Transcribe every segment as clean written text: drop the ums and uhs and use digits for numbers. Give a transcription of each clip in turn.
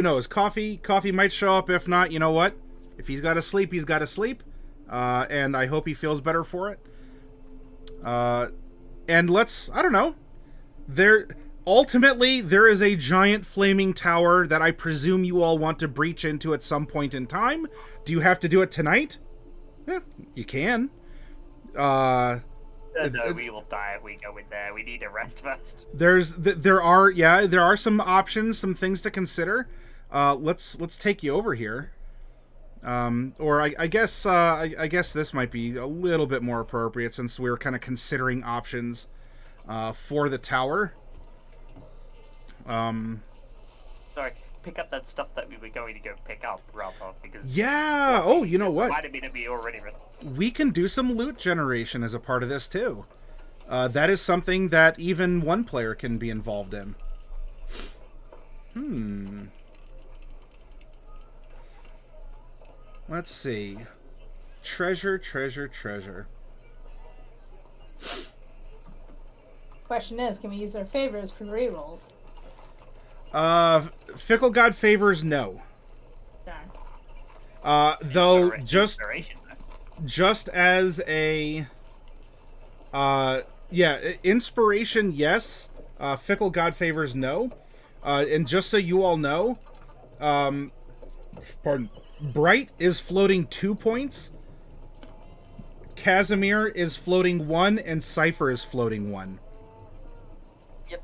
Who knows? Coffee might show up. If not, you know what? If he's got to sleep, he's got to sleep. And I hope he feels better for it. And I don't know. Ultimately, there is a giant flaming tower that I presume you all want to breach into at some point in time. Do you have to do it tonight? You can. No, we will die if we go in there. We need a rest first. There are some options, some things to consider. Let's take you over here. Or I guess this might be a little bit more appropriate since we were kind of considering options for the tower. Sorry, pick up that stuff that we were going to go pick up, Ralph, because... Yeah! Oh, you know what? Reminded me that we already... We can do some loot generation as a part of this, too. That is something that even one player can be involved in. Let's see. Treasure. Question is, can we use our favors for rerolls? Fickle God favors, no. Darn. Though just as a inspiration, yes. Fickle God favors, no. And just so you all know, Bright is floating 2 points, Casimir is floating 1, and Cipher is floating 1. Yep.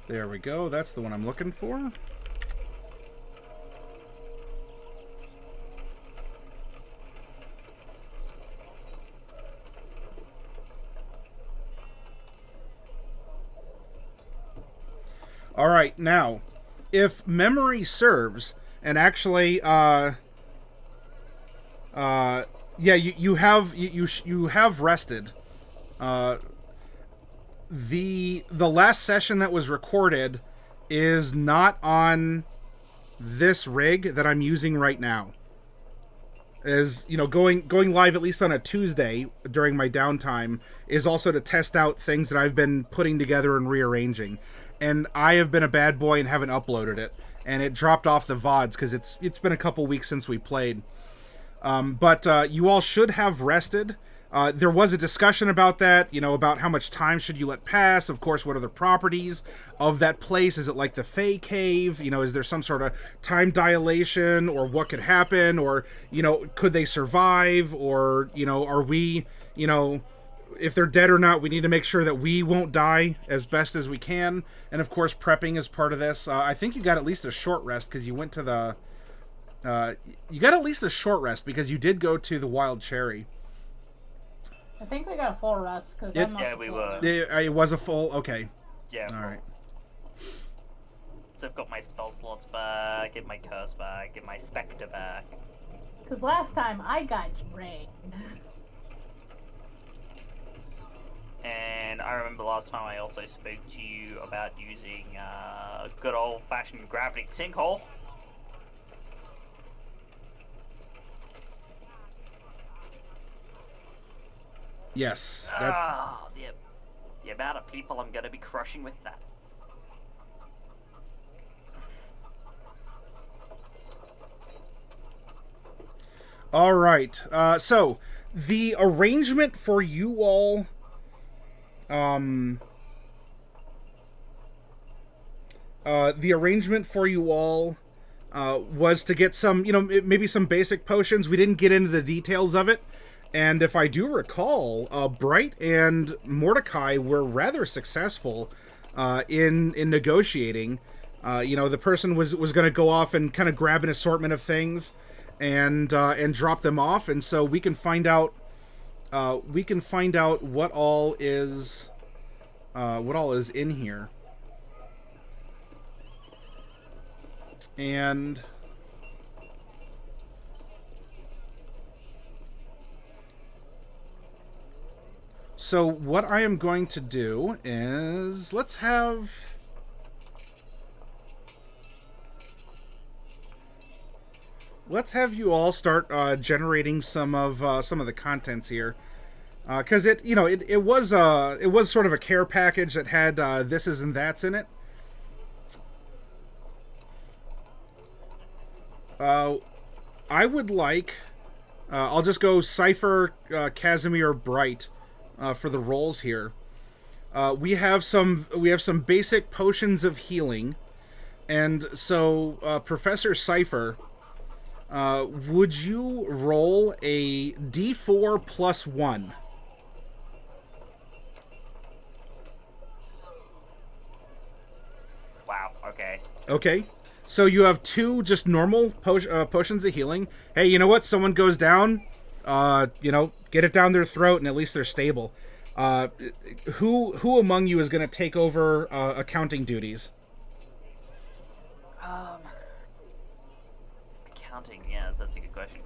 There we go. That's the one I'm looking for. All right, now, if memory serves, and actually, you have rested. The last session that was recorded is not on this rig that I'm using right now. Is, going live at least on a Tuesday during my downtime is also to test out things that I've been putting together and rearranging. And I have been a bad boy and haven't uploaded it. And it dropped off the VODs because it's been a couple weeks since we played. But you all should have rested. There was a discussion about that, about how much time should you let pass. Of course, what are the properties of that place? Is it like the Fey Cave? Is there some sort of time dilation, or what could happen? Or, could they survive? Or, are we, if they're dead or not, we need to make sure that we won't die as best as we can. And of course, prepping is part of this. I think you got at least a short rest because you went to the... you got at least a short rest because you did go to the Wild Cherry. I think we got a full rest because we were. It was a full. Okay. Yeah. All right. So I've got my spell slots back, get my curse back, get my spectre back. Because last time I got drained. And I remember last time I also spoke to you about using a good old-fashioned gravity sinkhole. Yes. The amount of people I'm going to be crushing with that. All right. So the arrangement for you all, was to get some, maybe some basic potions. We didn't get into the details of it. And if I do recall, Bright and Mordecai were rather successful in negotiating. The person was going to go off and kind of grab an assortment of things and drop them off, and so we can find out what all is in here. So what I am going to do is let's have you all start generating some of the contents here, because it was sort of a care package that had thises and that's in it. I would like. I'll just go Cipher, Casimir, Bright for the rolls here. We have some basic potions of healing, and so Professor Cipher, would you roll a D4 plus 1? Wow. Okay. Okay. So you have 2 just normal potions of healing. Hey, you know what? Someone goes down, get it down their throat, and at least they're stable. Who among you is going to take over accounting duties? Accounting, yes, that's a good question.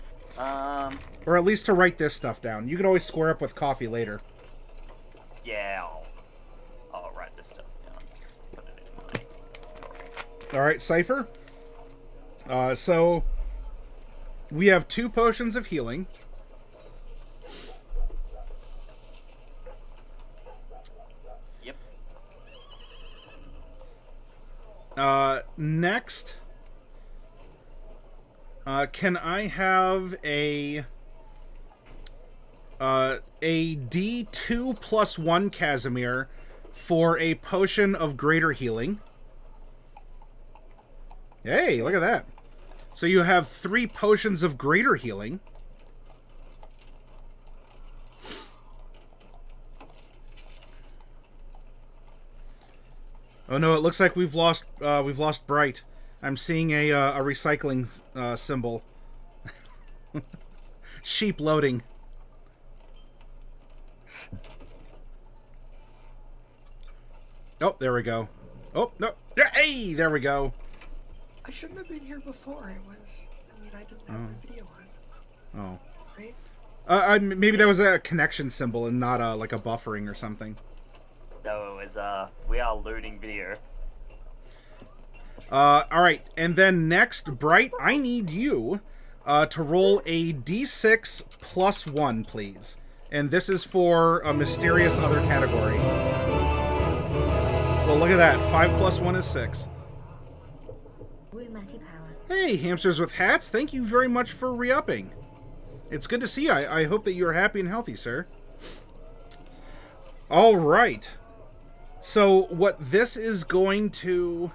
Or at least to write this stuff down. You can always square up with coffee later. Yeah, I'll write this stuff down. Put it in my... All right, Cipher. So we have 2 potions of healing. Yep. Next, can I have a D2 plus 1 Casimir for a potion of greater healing? Hey, look at that. So you have 3 potions of greater healing. Oh no, it looks like we've lost Bright. I'm seeing a recycling symbol. Sheep loading. Oh, there we go. Oh, no. Hey, there we go. I shouldn't have been here before. I didn't have my video on. Oh. Right? Maybe that was a connection symbol and not like a buffering or something. No, it was, we are loading video. Alright, and then next, Bright, I need you to roll a D6 plus 1, please. And this is for a mysterious other category. Well, look at that. 5 plus 1 is 6. Hey, hamsters with hats, thank you very much for re-upping. It's good to see you. I hope that you are happy and healthy, sir. Alright. So, what this is going to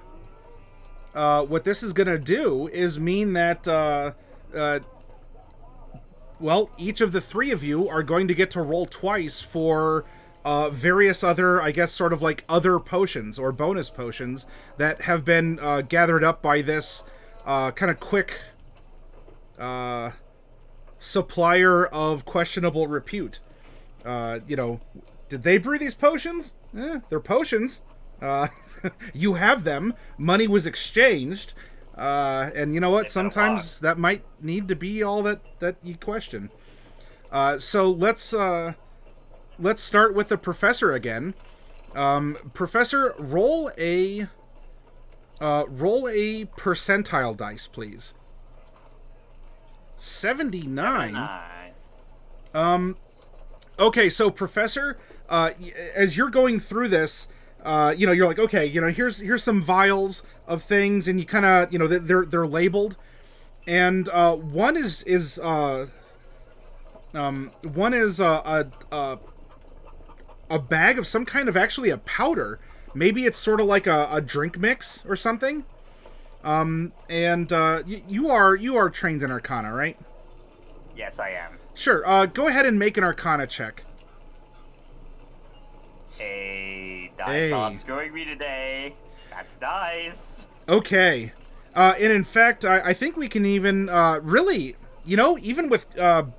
do is mean that, well, each of the 3 of you are going to get to roll twice for various other, I guess, sort of like other potions or bonus potions that have been gathered up by this kind of quick supplier of questionable repute. Did they brew these potions? They're potions. You have them. Money was exchanged. And you know what? Sometimes that might need to be all that you question. So let's start with the professor again. Professor, roll a percentile dice, please. 79. Okay, so Professor, as you're going through this, you're like, okay, here's some vials of things, and you kind of, they're labeled, and one is a bag of some kind of actually a powder. Maybe it's sort of like a drink mix or something. And you are trained in Arcana, right? Yes, I am. Sure. Go ahead and make an Arcana check. Hey, dice not screwing me today. That's nice. Okay. And in fact, I think we can even really, even with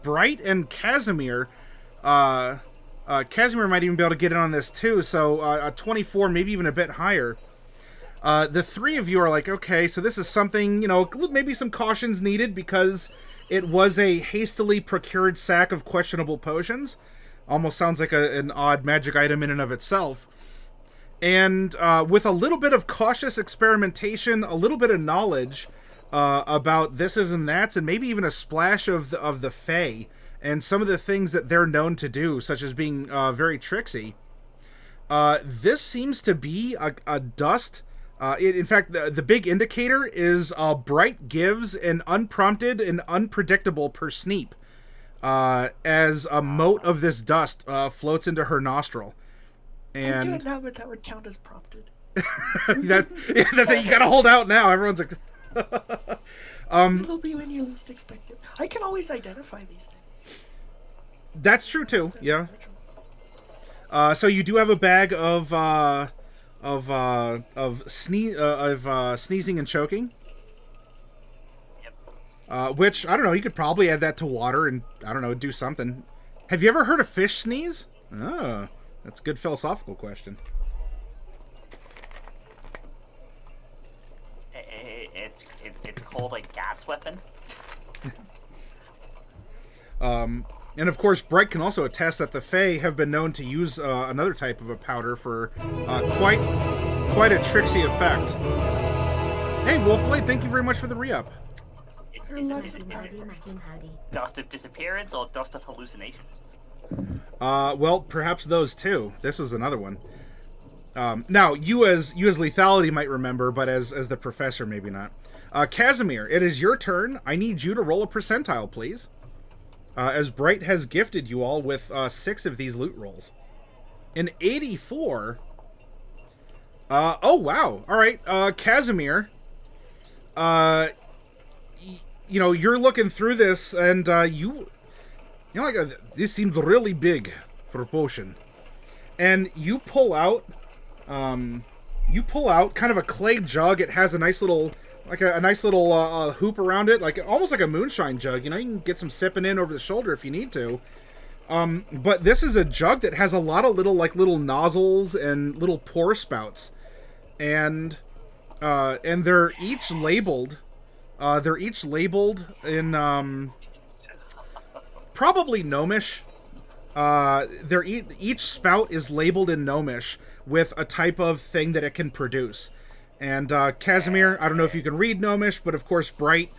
Bright and Casimir, Casimir might even be able to get in on this too. So a 24, maybe even a bit higher. The 3 of you are like, okay, so this is something, maybe some caution's needed because it was a hastily procured sack of questionable potions. Almost sounds like an odd magic item in and of itself. And with a little bit of cautious experimentation, a little bit of knowledge about thises and that's, and maybe even a splash of the Fae and some of the things that they're known to do, such as being very tricksy. This seems to be a dust. In fact, the big indicator is bright gives an unprompted and unpredictable persneep as a mote of this dust floats into her nostril. And I'm doing now, but that would count as prompted. that's it. You gotta hold out now. Everyone's like, It'll be when you least expect it. I can always identify these things. that's true too. Yeah. So you do have a bag of sneezing and choking. Yep. Which I don't know. You could probably add that to water and I don't know, do something. Have you ever heard a fish sneeze? Oh, that's a good philosophical question. It's called a gas weapon. And of course, Bright can also attest that the Fae have been known to use another type of a powder for quite a tricksy effect. Hey, Wolfblade, thank you very much for the re-up. There are lots of Howdy, powders. howdy. Dust of disappearance or dust of hallucinations? Well, perhaps those two. This was another one. Now, you as lethality might remember, but as the professor, maybe not. Casimir, it is your turn. I need you to roll a percentile, please. As Bright has gifted you all with 6 of these loot rolls. An 84. Oh, wow. All right, Casimir. You know, you're looking through this, and you know, like this seems really big for a potion. And you pull out kind of a clay jug. It has a nice little, like a nice little hoop around it, like almost like a moonshine jug. You know, you can get some sipping in over the shoulder if you need to. But this is a jug that has a lot of little nozzles and little pour spouts, and they're each labeled. They're each labeled in probably Gnomish. Each spout is labeled in Gnomish with a type of thing that it can produce. And Casimir, I don't know if you can read Gnomish, but of course, Bright,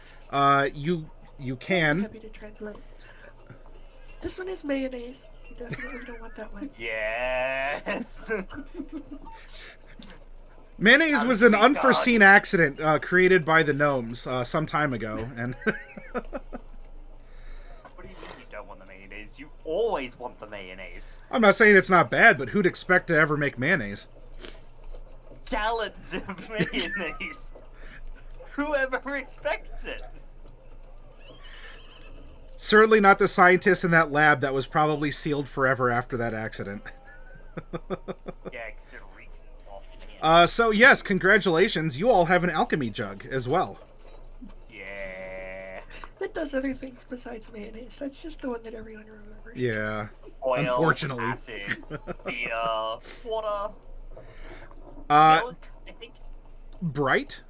you I'm can. happy to translate. This one is mayonnaise. You definitely don't want that one. Yes. Mayonnaise was an unforeseen accident created by the gnomes some time ago, and What do you mean you don't want the mayonnaise? You always want the mayonnaise. I'm not saying it's not bad, but who'd expect to ever make mayonnaise? Gallons of mayonnaise. Whoever expects it? Certainly not the scientist in that lab that was probably sealed forever after that accident. Yeah, because it reeks of mayonnaise. So yes, congratulations. You all have an alchemy jug as well. Yeah. It does other things besides mayonnaise. That's just the one that everyone remembers. Yeah. Oil, Unfortunately. acid, beer, water, Uh, milk, I think. Bright,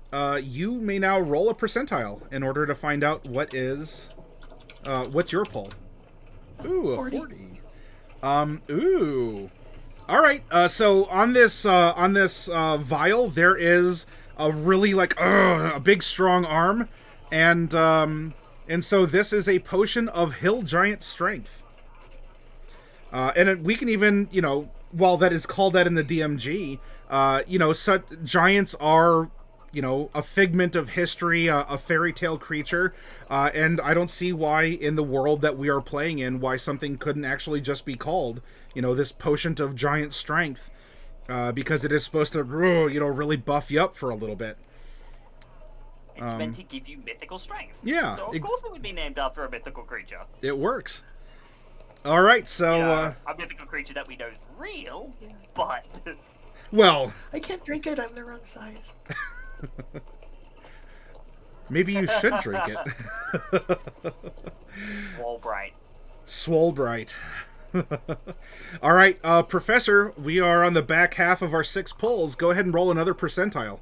you may now roll a percentile in order to find out what is, what's your pull. Ooh, a 40. Ooh. All right. So on this vial, there is a really a big strong arm, and so this is a potion of hill giant strength. We can even, while that is called that in the DMG, such giants are, a figment of history, a fairy tale creature, and I don't see why in the world that we are playing in, why something couldn't actually just be called, this potion of giant strength, because it is supposed to, really buff you up for a little bit. It's meant to give you mythical strength. Yeah, So of course it would be named after a mythical creature. It works. All right, so, A mythical creature that we know is real, but... well, I can't drink it. I'm the wrong size. maybe you should drink it. Swole bright. Swole bright. All right, Professor, we are on the back half of our 6 pulls. Go ahead and roll another percentile.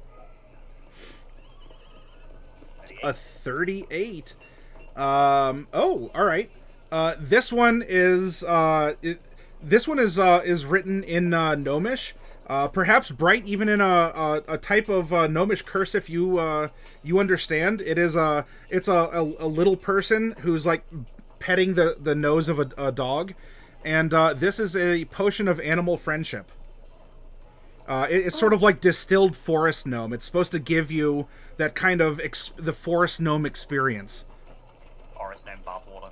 A 38. Oh, all right. This one is This one is written in Gnomish. Perhaps Bright even in a type of Gnomish cursive you understand. It's a little person who's like petting the nose of a dog, and this is a potion of animal friendship. It's sort of like distilled forest gnome. It's supposed to give you that kind of the forest gnome experience. Forest gnome bathwater.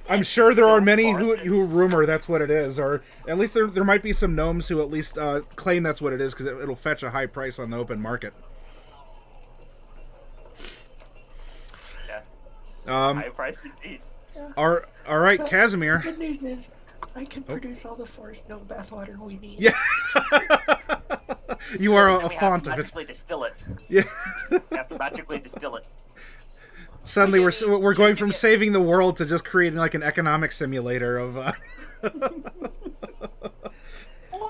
I'm sure there are many who rumor that's what it is, or at least there might be some gnomes who at least claim that's what it is because it'll fetch a high price on the open market. Yeah. High price indeed. Yeah. All right, But Casimir. The good news is, I can produce all the forest gnome bathwater we need. Yeah. You are Then a we font have of to it. magically distill it. Yeah. We have to magically distill it. Suddenly we're going from saving the world to just creating like an economic simulator of. Well, I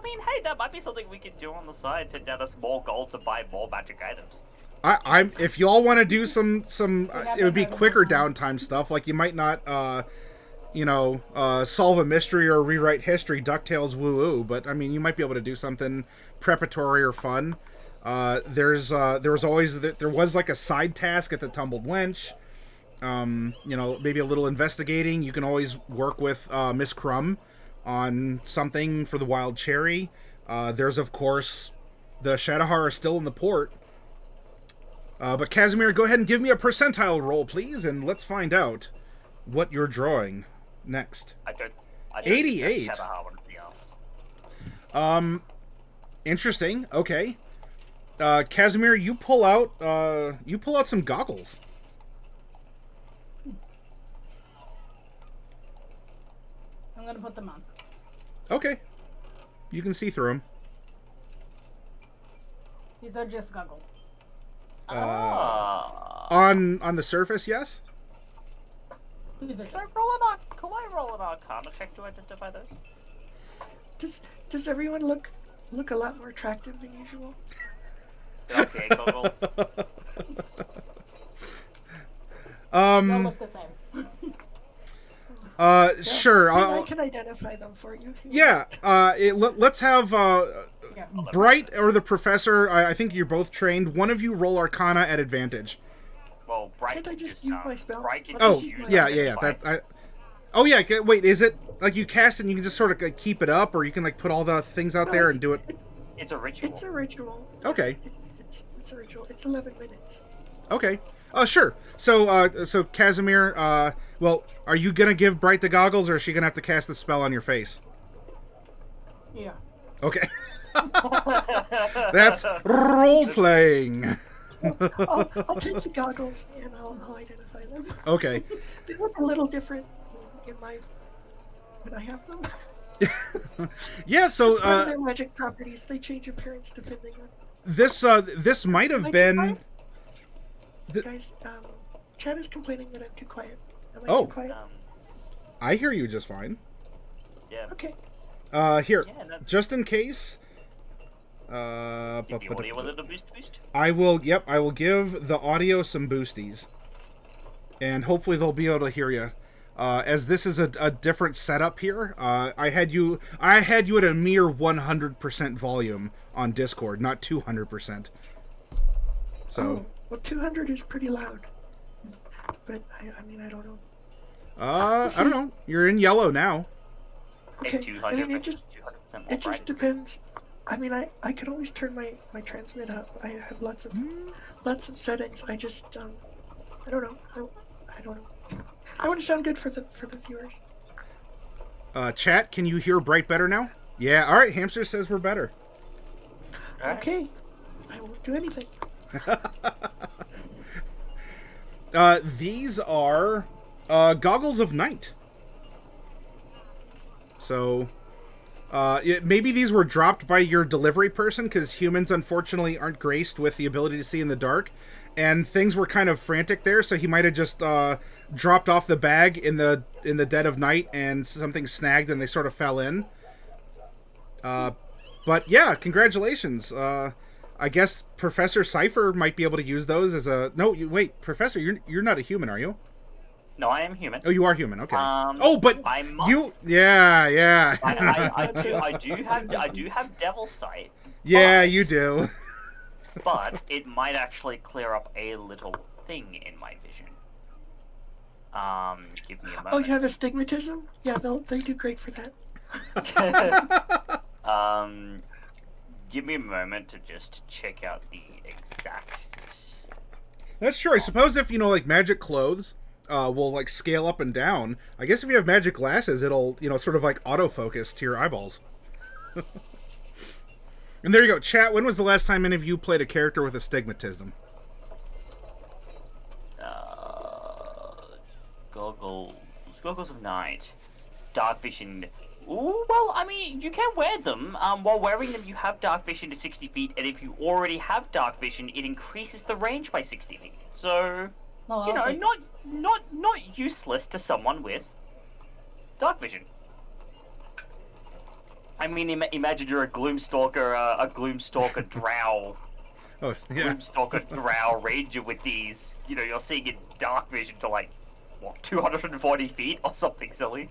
mean, hey, that might be something we could do on the side to net us more gold to buy more magic items. I'm if y'all want to do some it would be have quicker downtime. downtime stuff. Like you might not solve a mystery or rewrite history, DuckTales woo-woo, but I mean you might be able to do something preparatory or fun. There was like a side task at the Tumbled Wench. Maybe a little investigating. You can always work with Miss Crumb on something for the Wild Cherry. There's of course the Shadowhar are still in the port. But Casimir, go ahead and give me a percentile roll, please, and let's find out what you're drawing next. I don't 88. Have anything else. Interesting. Okay. Casimir, you pull out some goggles. I'm gonna put them on. Okay. You can see through them. These are just goggles. On the surface, yes. These are Can I just. roll an Arcana check to identify those? Does everyone look a lot more attractive than usual? Okay, goggles. They all look the same. Sure. I can identify them for you. if you Yeah. Let's have Yeah. Bright or the Professor. I think you're both trained. One of you roll Arcana at advantage. Well, Bright Can't I can just use my spell? Bright can Oh, just use yeah. identify. Oh yeah. Wait, is it like you cast it and you can just sort of like, keep it up, or you can like put all the things out No, there it's- and do it? It's a ritual. It's a ritual. Okay. It's a ritual. It's 11 minutes. Okay. Sure. So Casimir, well, are you gonna give Bright the goggles, or is she gonna have to cast the spell on your face? Yeah. Okay. That's role playing. I'll take the goggles and I'll identify them. Okay. They look a little different when I have them. Yeah. So It's part of their magic properties. They change appearance depending on. this might have Am I too been. quiet? Guys, Chad is complaining that I'm too quiet. Am I Oh. too quiet? I hear you just fine. Yeah. Okay. Here, Yeah, no. just in case. Give the audio a little boost. I will. Yep, I will give the audio some boosties, and hopefully they'll be able to hear you. As this is a different setup here, I had you at a mere 100% volume on Discord, not 200%. So. Oh, well, 200 is pretty loud. But I mean, I don't know. I don't know. You're in yellow now. Okay. It's 200%, I mean, it just 200% more it just bright. depends. I mean, I could always turn my transmit up. I have lots of settings. I just I don't know. I don't know. I want to sound good for the viewers. Chat, can you hear Bright better now? Yeah. All right. Hamster says we're better. Alright. Okay. I won't do anything. These are goggles of night. So, maybe these were dropped by your delivery person because humans unfortunately aren't graced with the ability to see in the dark, and things were kind of frantic there. So he might have just dropped off the bag in the dead of night, and something snagged, and they sort of fell in. But yeah, congratulations. I guess Professor Cipher might be able to use those as a... No, wait, Professor, you're not a human, are you? No, I am human. Oh, you are human. Okay. Oh, but I'm you... Yeah. I do have Devil Sight. Yeah, but, you do. But it might actually clear up a little thing in my vision. Give me a moment. Oh, you have astigmatism? Yeah, they do great for that. Give me a moment to just check out the exact... That's true. I suppose if, like, magic clothes will, like, scale up and down, I guess if you have magic glasses, it'll, sort of, like, autofocus to your eyeballs. And there you go. Chat, when was the last time any of you played a character with astigmatism? Goggles of night. Dark vision. Ooh, well, I mean, you can wear them. While wearing them, you have dark vision to 60 feet, and if you already have dark vision, it increases the range by 60 feet. So, okay. not useless to someone with dark vision. I mean, imagine you're a Gloomstalker drow. Oh, yeah. Gloomstalker drow ranger with these. You're seeing in dark vision to, like, what, 240 feet or something silly.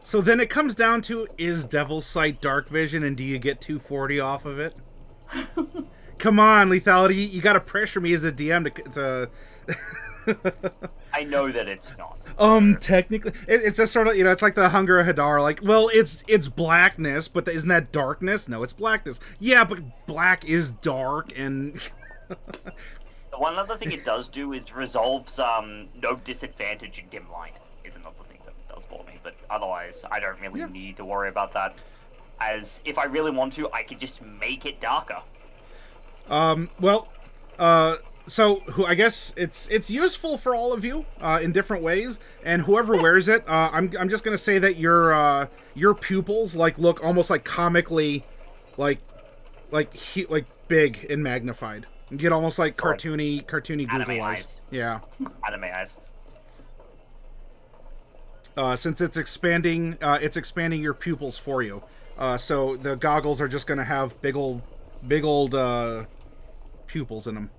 So then it comes down to, is Devil's Sight dark vision, and do you get 240 off of it? Come on, Lethality, you gotta pressure me as a DM to... I know that it's not. Technically, it's just sort of, it's like the Hunger of Hadar, like, well, it's blackness, but isn't that darkness? No, it's blackness. Yeah, but black is dark, and... One other thing it does do is resolves no disadvantage in dim light, is another thing that it does for me, but otherwise, I don't really need to worry about that, as if I really want to, I could just make it darker. So I guess it's useful for all of you in different ways, and whoever wears it, I'm just gonna say that your pupils look almost like comically like big and magnified. You get almost like So cartoony Google eyes. Yeah. Anime eyes. Since it's expanding your pupils for you. So the goggles are just gonna have big old pupils in them.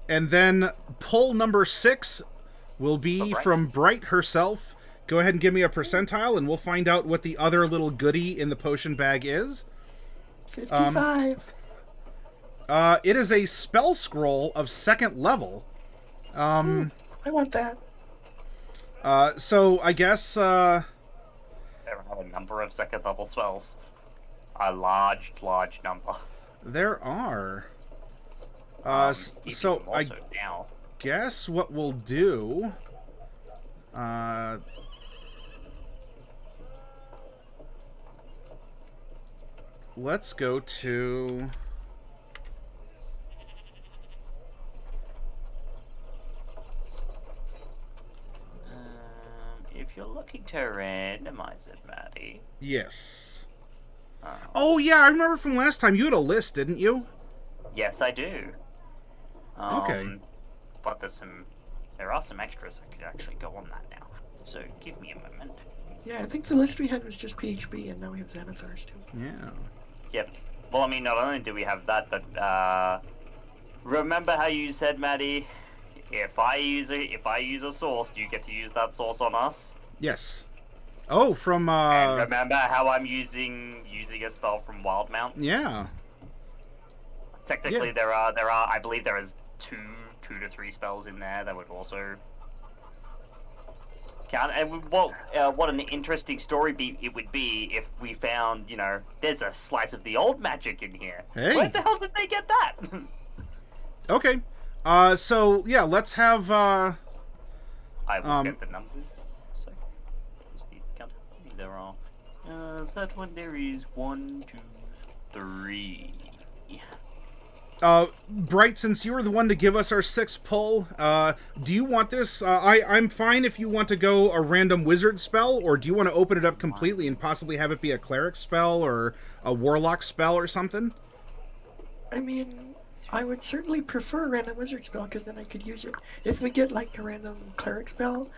And then pull number 6 will be from Bright herself. Go ahead and give me a percentile, and we'll find out what the other little goodie in the potion bag is. 55. It is a spell scroll of 2nd level. I want that. So I guess... There are a number of 2nd level spells. A large number. There are. So I guess what we'll do... let's go to... if you're looking to randomize it, Maddie. Yes. Oh, yeah, I remember from last time you had a list, didn't you? Yes, I do. Okay. But there are some extras I could actually go on that now. So give me a moment. Yeah, I think the list we had was just PHB, and now we have Xanathars too. Yeah. Yep. Well, I mean, not only do we have that, but remember how you said, Maddie, if I use a source, do you get to use that source on us? Yes. Oh, from And remember how I'm using a spell from Wildmount? Yeah. Technically, there are I believe there is two to three spells in there that would also count. And what an interesting story it would be if we found, there's a slice of the old magic in here. Hey. Where the hell did they get that? Okay. So yeah, let's have I will get the numbers. So, just need to count. There are that one. There is 1, 2, 3. Bright, since you were the one to give us our 6th pull, do you want this? I'm fine if you want to go a random wizard spell, or do you want to open it up completely and possibly have it be a cleric spell or a warlock spell or something? I mean, I would certainly prefer a random wizard spell, because then I could use it. If we get like a random cleric spell,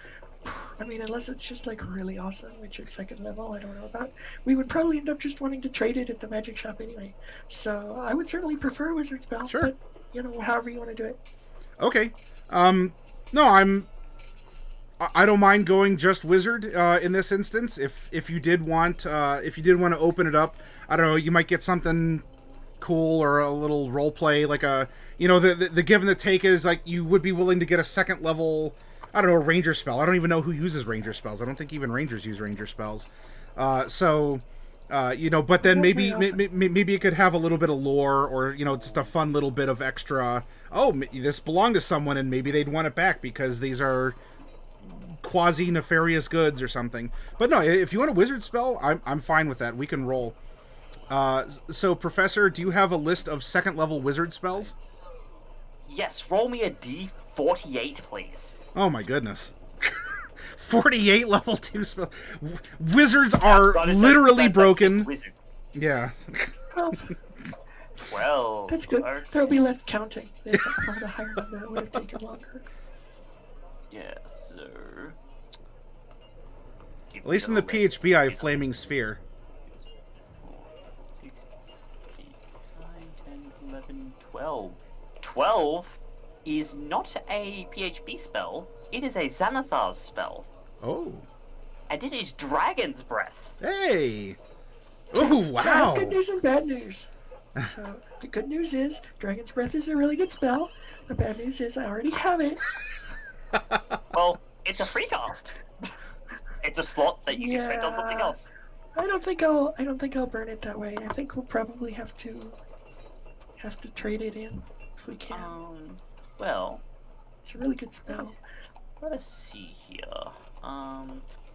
I mean, unless it's just like really awesome, which at second level I don't know about, we would probably end up just wanting to trade it at the magic shop anyway. So I would certainly prefer a wizard spell, Sure. but however you want to do it. Okay. No, I don't mind going just wizard in this instance. If you did want to open it up, I don't know, you might get something cool or a little role play, like the give and the take is like you would be willing to get a second level, I don't know, a ranger spell. I don't even know who uses ranger spells. I don't think even rangers use ranger spells. But then maybe it could have a little bit of lore, or just a fun little bit of extra. Oh, this belonged to someone, and maybe they'd want it back because these are quasi nefarious goods or something. But no, if you want a wizard spell, I'm fine with that. We can roll. So, Professor, do you have a list of second level wizard spells? Yes, roll me a D48, please. Oh my goodness. 48 level 2 spells. Wizards are literally broken. Wizard. Yeah. Well, That's good. okay. There'll be less counting. If I had a higher number, it would have taken longer. Yes, sir. At least in the PHB, I have Flaming Sphere. 6, 8, 9, 10, 11, 12. 12 is not a PHB spell, it is a Xanathar's spell. Oh. And it is Dragon's Breath. Hey! Oh, So I have wow! good news and bad news. So the good news is Dragon's Breath is a really good spell. The bad news is I already have it. Well, it's a free cast. It's a slot that you can spend on something Yeah. else. I don't think I'll burn it that way. I think we'll probably have to trade it in if we can. Well, It's a really good spell. let us see here.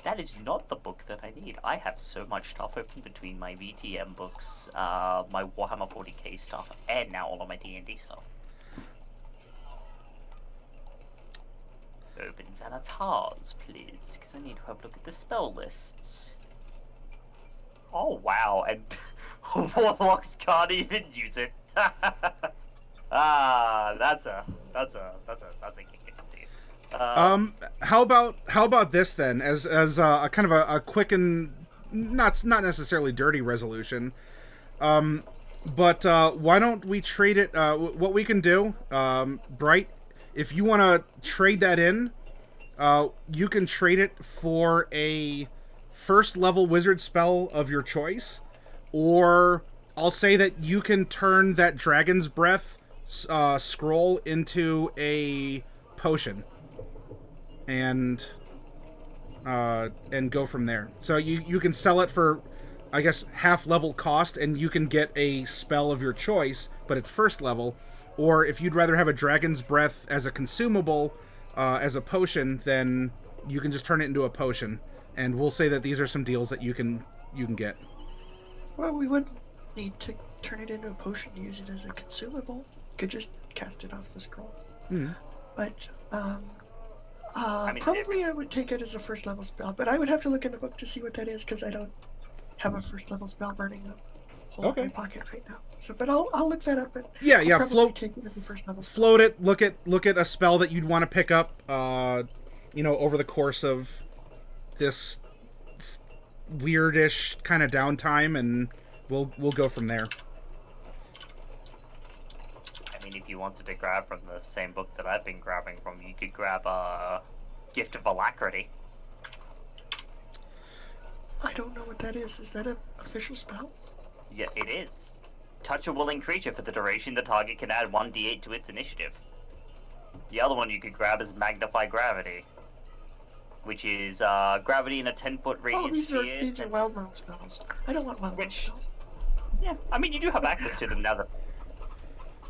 That is not the book that I need. I have so much stuff open between my VTM books, my Warhammer 40k stuff, and now all of my D&D stuff. Open Xanatar's, please, because I need to have a look at the spell lists. Oh wow, and Warlocks can't even use it. That's a kick in the teeth. How about this then, as a kind of a quick and not necessarily dirty resolution, but why don't we trade it? What we can do, Bright, if you want to trade that in, you can trade it for a first level wizard spell of your choice, or I'll say that you can turn that Dragon's Breath scroll into a potion, and go from there. So you can sell it for, I guess, half level cost, and you can get a spell of your choice, but it's first level. Or if you'd rather have a Dragon's Breath as a consumable, as a potion, then you can just turn it into a potion. And we'll say that these are some deals that you can get. Well, we wouldn't need to turn it into a potion to use it as a consumable. Could just cast it off the scroll. But mean, probably I would take it as a first level spell. But I would have to look in the book to see what that is, because I don't have a first level spell burning a hole in my pocket right now. So, but I'll look that up. And Yeah, I'll probably float take it as a first level spell. float it. Look at a spell that you'd want to pick up. Over the course of this weirdish kind of downtime, and we'll go from there. I mean, if you wanted to grab from the same book that I've been grabbing from, you could grab Gift of Alacrity. I don't know what that is. Is that an official spell? Yeah, it is. Touch a willing creature for the duration the target can add 1d8 to its initiative. The other one you could grab is Magnify Gravity, which is gravity in a 10-foot radius. Oh, these sphere, are wild mount spells. I don't want wild mount Which- spells. Yeah, I mean, you do have access to them now that...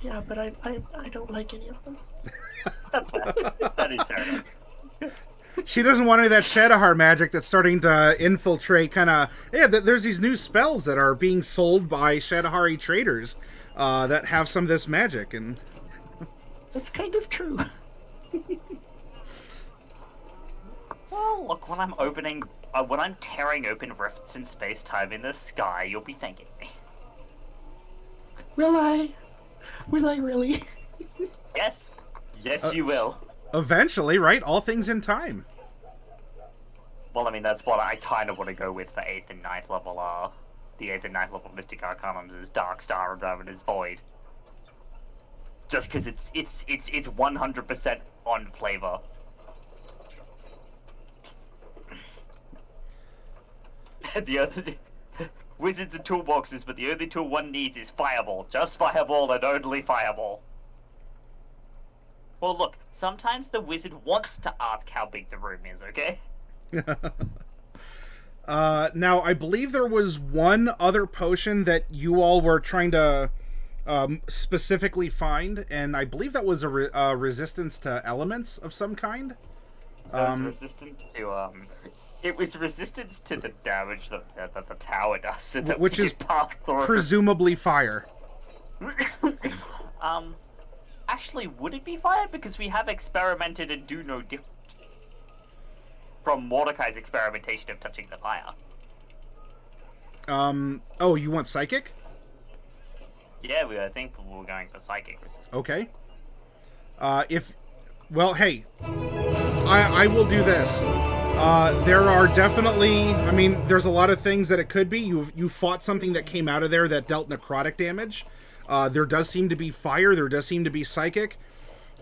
Yeah, but I don't like any of them. That is fair enough. She doesn't want any of that Shadowheart magic that's starting to infiltrate. There's these new spells that are being sold by Shadowheart traders that have some of this magic, and That's kind of true. Well, look, when I'm tearing open rifts in space-time in the sky, you'll be thanking me. Will I? Will I really? Yes. Yes, you will. eventually, right? All things in time. Well, I mean, that's what I kind of want to go with for 8th and 9th level, the 8th and 9th level Mystic Arcanums is Dark Star and Ravenous Void. Just because it's 100% on flavor. The other wizards and toolboxes, but the only tool one needs is Fireball. Just Fireball and only Fireball. Well, look, sometimes the wizard wants to ask how big the room is, okay? Now, I believe there was one other potion that you all were trying to specifically find, and I believe that was a resistance to elements of some kind. It was resistant to, it was resistance to the damage that the tower does, so that which we is could pass through. Presumably fire. Actually, would it be fire? Because we have experimented and do no different from Mordecai's experimentation of touching the fire. Oh, you want psychic? Yeah, I think we're going for psychic resistance. Okay. Well, hey, I will do this. There are definitely, I mean, there's a lot of things that it could be. You fought something that came out of there that dealt necrotic damage. There does seem to be fire. There does seem to be psychic.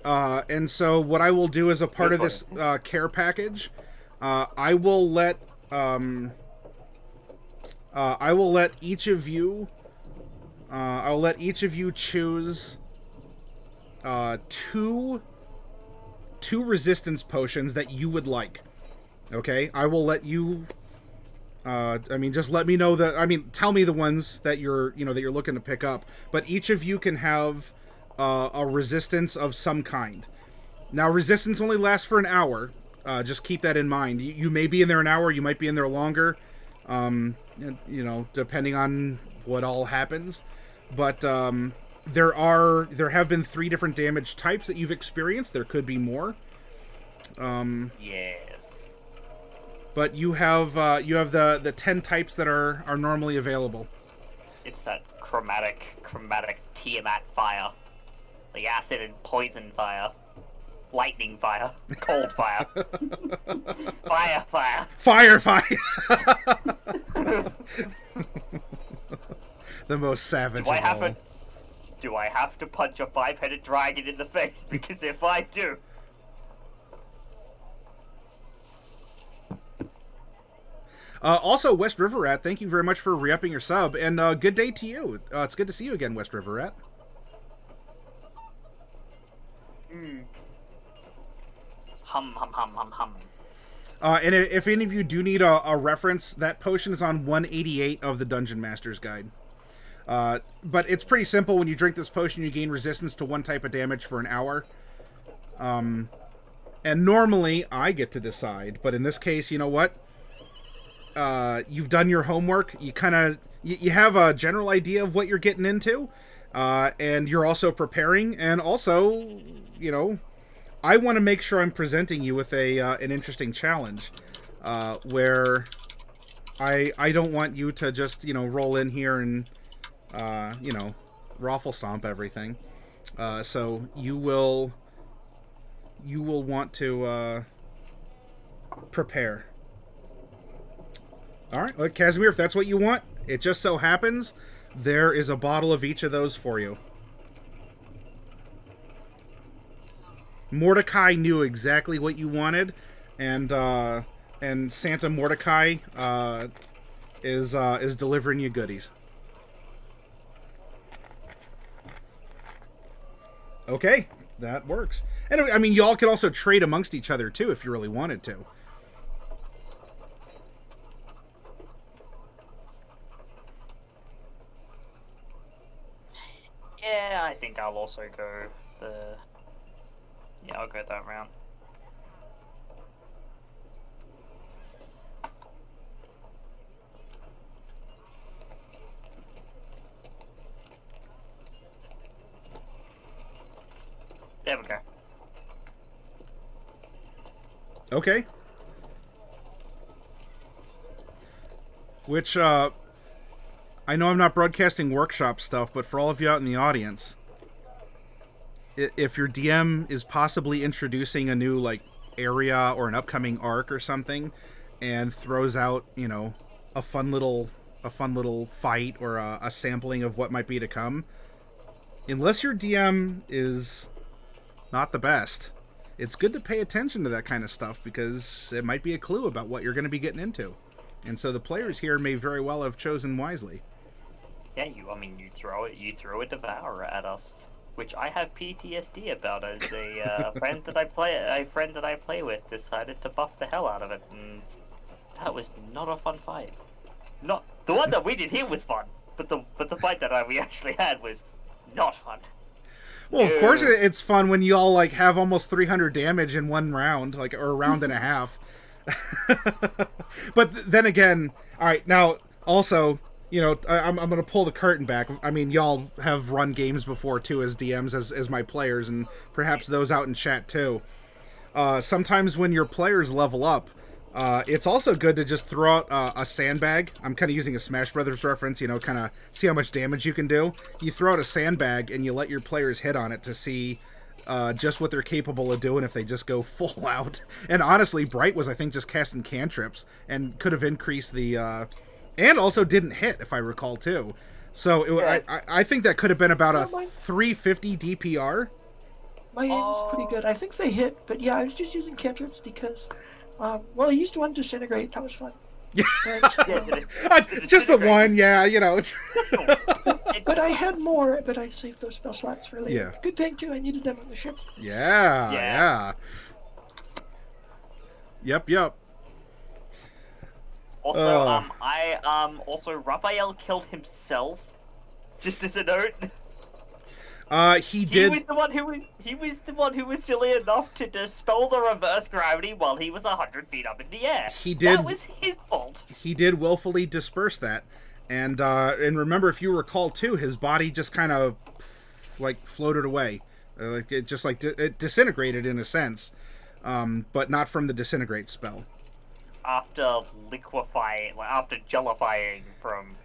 And so what I will do as a part of this care package, I will let each of you, I'll let each of you choose two resistance potions that you would like. Okay, I will let you. I mean, just let me know that. I mean, tell me the ones that you're looking to pick up. But each of you can have a resistance of some kind. Now, resistance only lasts for an hour. Just keep that in mind. You may be in there an hour. You might be in there longer. Depending on what all happens. But there have been 3 different damage types that you've experienced. There could be more. Yes. But you have the 10 types that are normally available. It's that chromatic Tiamat fire, the acid and poison fire, lightning fire, cold fire, fire. The most savage. Do I have to punch a 5-headed dragon in the face? Because if I do. Also, West River Rat, thank you very much for re-upping your sub, and good day to you. It's good to see you again, West River Rat. Hum, hum, hum, hum, hum. And if any of you do need a reference, that potion is on 188 of the Dungeon Master's Guide. But it's pretty simple. When you drink this potion, you gain resistance to one type of damage for an hour. And normally, I get to decide, but in this case, you know what? You've done your homework. You have a general idea of what you're getting into, and you're also preparing. And also, I want to make sure I'm presenting you with an interesting challenge, where I don't want you to just roll in here and raffle stomp everything. So you will want to prepare. All right, well, Casimir, if that's what you want, it just so happens there is a bottle of each of those for you. Mordecai knew exactly what you wanted, and Santa Mordecai is delivering you goodies. Okay, that works. And I mean, y'all could also trade amongst each other too if you really wanted to. Yeah, I think I'll also go I'll go that round. There we go. Okay. Which, I know I'm not broadcasting workshop stuff, but for all of you out in the audience, if your DM is possibly introducing a new, area or an upcoming arc or something, and throws out, a fun little fight or a sampling of what might be to come. Unless your DM is not the best, it's good to pay attention to that kind of stuff because it might be a clue about what you're going to be getting into. And so the players here may very well have chosen wisely. Yeah, you throw a devourer at us, which I have PTSD about as a friend that I play with decided to buff the hell out of it, and that was not a fun fight. Not the one that we did here was fun, but the fight that we actually had was not fun. Well, of course it's fun when you all have almost 300 damage in one round, or a round and a half. But then again, all right, now also, I'm going to pull the curtain back. I mean, y'all have run games before too as DMs, as my players, and perhaps those out in chat too. Sometimes when your players level up, it's also good to just throw out a sandbag. I'm kind of using a Smash Brothers reference, kind of see how much damage you can do. You throw out a sandbag and you let your players hit on it to see just what they're capable of doing if they just go full out. And honestly, Bright was, I think, just casting cantrips and could have increased the... and also didn't hit, if I recall, too. So I think that could have been about a 350 DPR. My aim is pretty good. I think they hit, but yeah, I was just using cantrips because... I used one disintegrate. That was fun. Yeah. But, just the one, yeah, But I had more, but I saved those spell slots for later. Yeah. Good thing, too. I needed them on the ships. Yeah. Yep. Also, Raphael killed himself. Just as a note. He did. He was the one who was silly enough to dispel the reverse gravity while he was 100 feet up in the air. He did. That was his fault. He did willfully disperse that, and remember, if you recall too, his body just kind of floated away, it just it disintegrated in a sense, but not from the disintegrate spell. After jellifying from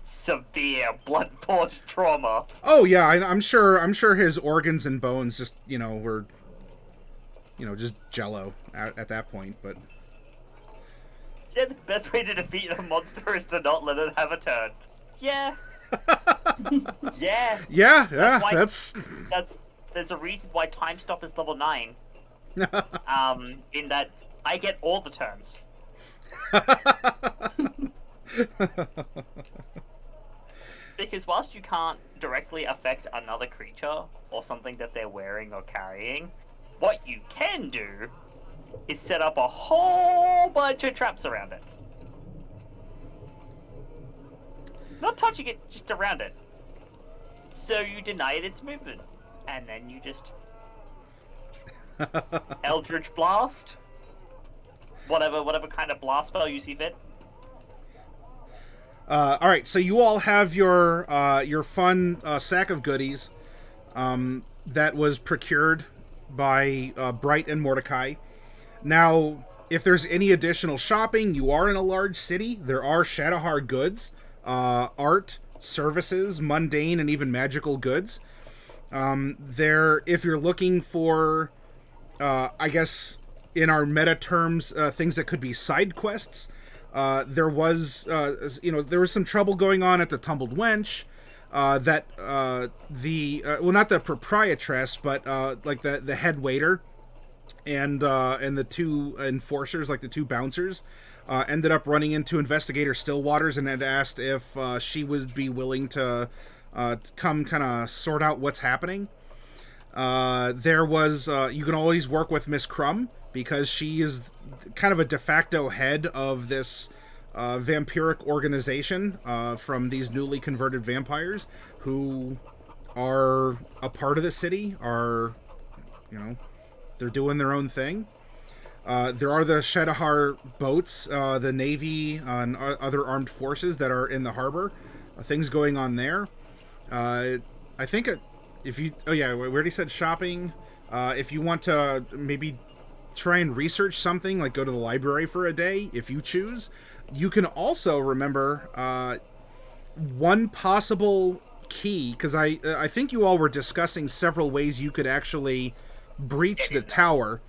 severe blood-force trauma. Oh yeah, I'm sure his organs and bones just were just jello at that point. But yeah, the best way to defeat a monster is to not let it have a turn. Yeah. Yeah. There's a reason why Time Stop is level 9. In that I get all the turns. Because whilst you can't directly affect another creature or something that they're wearing or carrying, what you can do is set up a whole bunch of traps around it. Not touching it, just around it. So you deny it its movement. And then you just... Eldritch Blast? Whatever kind of blast spell you see fit. All right, so you all have your fun sack of goodies that was procured by Bright and Mordecai. Now, if there's any additional shopping, you are in a large city. There are Shadowheart goods, art, services, mundane, and even magical goods. If you're looking for, I guess, in our meta terms, things that could be side quests. There was some trouble going on at the Tumbled Wench. Not the proprietress, but the head waiter and the two enforcers, the two bouncers, ended up running into Investigator Stillwaters and had asked if she would be willing to come kind of sort out what's happening. There was you can always work with Miss Crumb, because she is kind of a de facto head of this vampiric organization from these newly converted vampires who are a part of the city, they're doing their own thing. There are the Shadowheart boats, the Navy, and other armed forces that are in the harbor. Things going on there. I think we already said shopping. If you want to maybe try and research something, go to the library for a day, if you choose. You can also remember one possible key, because I think you all were discussing several ways you could actually breach the tower.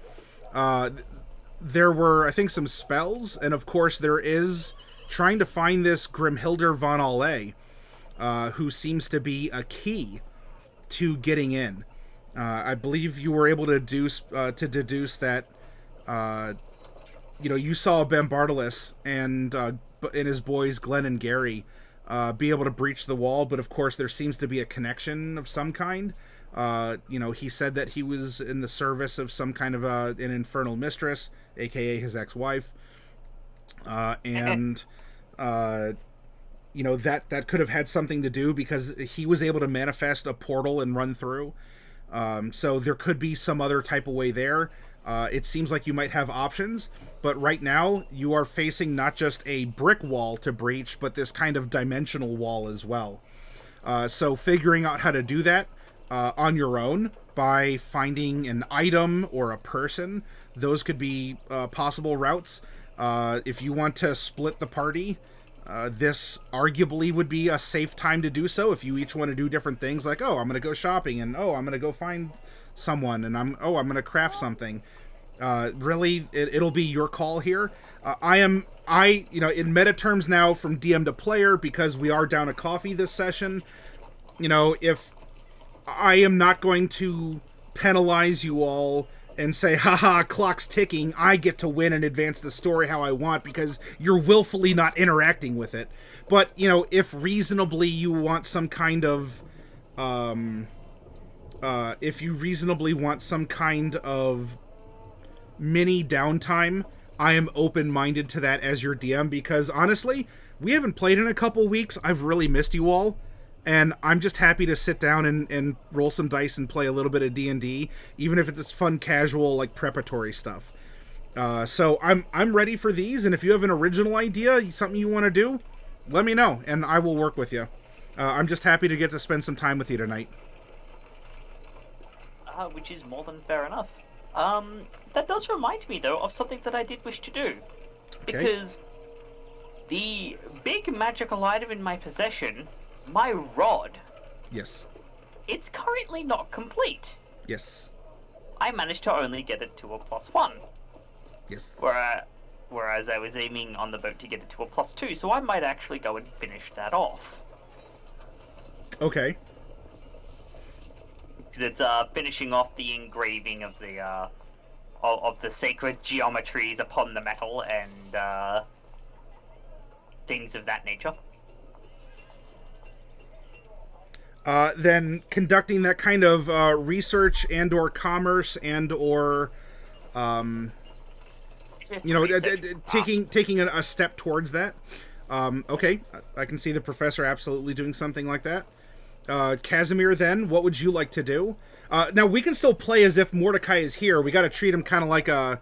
there were, I think, some spells, and of course there is trying to find this Grimhilder von Alle, who seems to be a key to getting in. I believe you were able to deduce that, you saw Bambardalis and his boys Glenn and Gary be able to breach the wall, but of course there seems to be a connection of some kind. He said that he was in the service of some kind of an infernal mistress, aka his ex-wife, and that could have had something to do because he was able to manifest a portal and run through. So there could be some other type of way there. It seems like you might have options, but right now you are facing not just a brick wall to breach, but this kind of dimensional wall as well. So figuring out how to do that on your own by finding an item or a person, those could be possible routes. If you want to split the party, this arguably would be a safe time to do so if you each want to do different things, like, I'm going to go shopping, and I'm going to go find someone, and I'm going to craft something. Really, it'll be your call here. In meta terms now, from DM to player, because we are down a coffee this session, if I am not going to penalize you all and say, haha, clock's ticking, I get to win and advance the story how I want because you're willfully not interacting with it. But, if reasonably you want some kind of, mini downtime, I am open-minded to that as your DM, because honestly, we haven't played in a couple weeks. I've really missed you all. And I'm just happy to sit down and roll some dice and play a little bit of D&D, even if it's fun, casual, like, preparatory stuff. So I'm ready for these, and if you have an original idea, something you want to do, let me know, and I will work with you. I'm just happy to get to spend some time with you tonight. Which is more than fair enough. That does remind me, though, of something that I did wish to do. Okay. Because the big magical item in my possession, my rod, Yes. it's currently not complete. Yes. I managed to only get it to a +1. Yes. Whereas I was aiming on the boat to get it to a +2, so I might actually go and finish that off. Okay. It's finishing off the engraving of the sacred geometries upon the metal and things of that nature. Then conducting that kind of research and or commerce and or taking a step towards that. Okay, I can see the professor absolutely doing something like that. Casimir, then, what would you like to do? Now we can still play as if Mordecai is here. We got to treat him kind of like a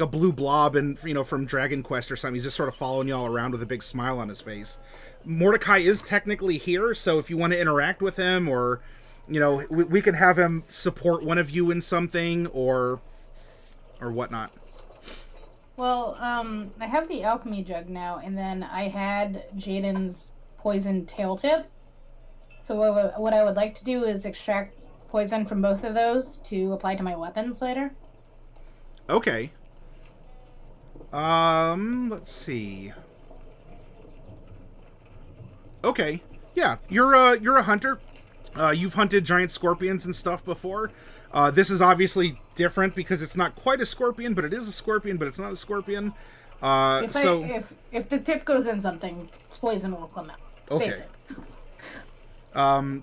blue blob and from Dragon Quest or something. He's just sort of following y'all around with a big smile on his face. Mordecai is technically here, so if you want to interact with him, or we can have him support one of you in something or whatnot. Well, I have the Alchemy Jug now, and then I had Jaiden's poison tail tip. So what I would like to do is extract poison from both of those to apply to my weapons later. Okay. Let's see. Okay. Yeah, you're a hunter. You've hunted giant scorpions and stuff before. This is obviously different because it's not quite a scorpion, but it is a scorpion, but it's not a scorpion. If the tip goes in something, poison will come out. Okay. Basic. All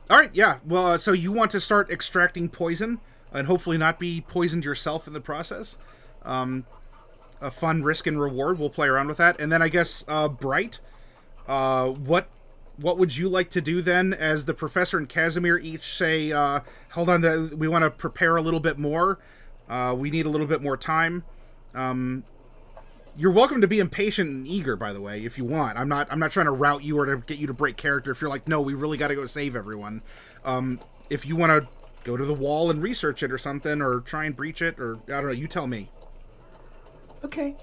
right, yeah. Well, so you want to start extracting poison and hopefully not be poisoned yourself in the process. A fun risk and reward. We'll play around with that. And then I guess, Bright, what would you like to do then, as the professor and Casimir each say, hold on, we want to prepare a little bit more. We need a little bit more time. You're welcome to be impatient and eager, by the way, if you want. I'm not trying to route you or to get you to break character if you're like, no, we really got to go save everyone. If you want to go to the wall and research it or something, or try and breach it, or I don't know, you tell me. Okay.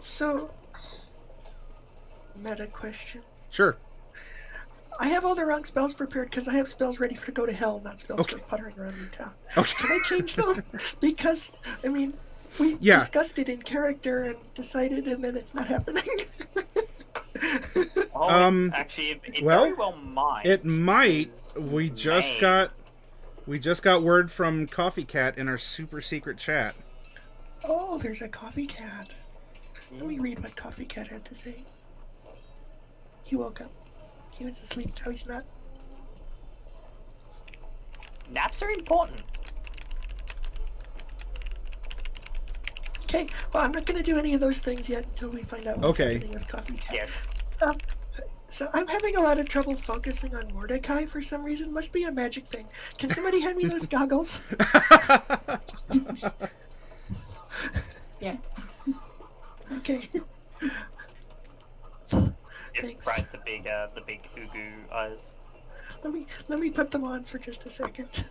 So, meta question. Sure. I have all the wrong spells prepared because I have spells ready to go to hell, not spells Okay. for puttering around in town. Okay. Can I change them? Because, I mean, we Yeah. discussed it in character and decided, and then it's not happening. Oh, actually, it very well might. It might. We May. just got word from Coffee Cat in our super secret chat. Oh, there's a Coffee Cat. Let me read what Coffee Cat had to say. He woke up. He was asleep. Now he's not. Naps are important. Okay, well, I'm not going to do any of those things yet until we find out what's happening with Coffee Cat. Yes. So I'm having a lot of trouble focusing on Mordecai for some reason. Must be a magic thing. Can somebody hand me those goggles? Yeah. Okay. Yes, Thanks. right, the big ugu eyes. Let me put them on for just a second.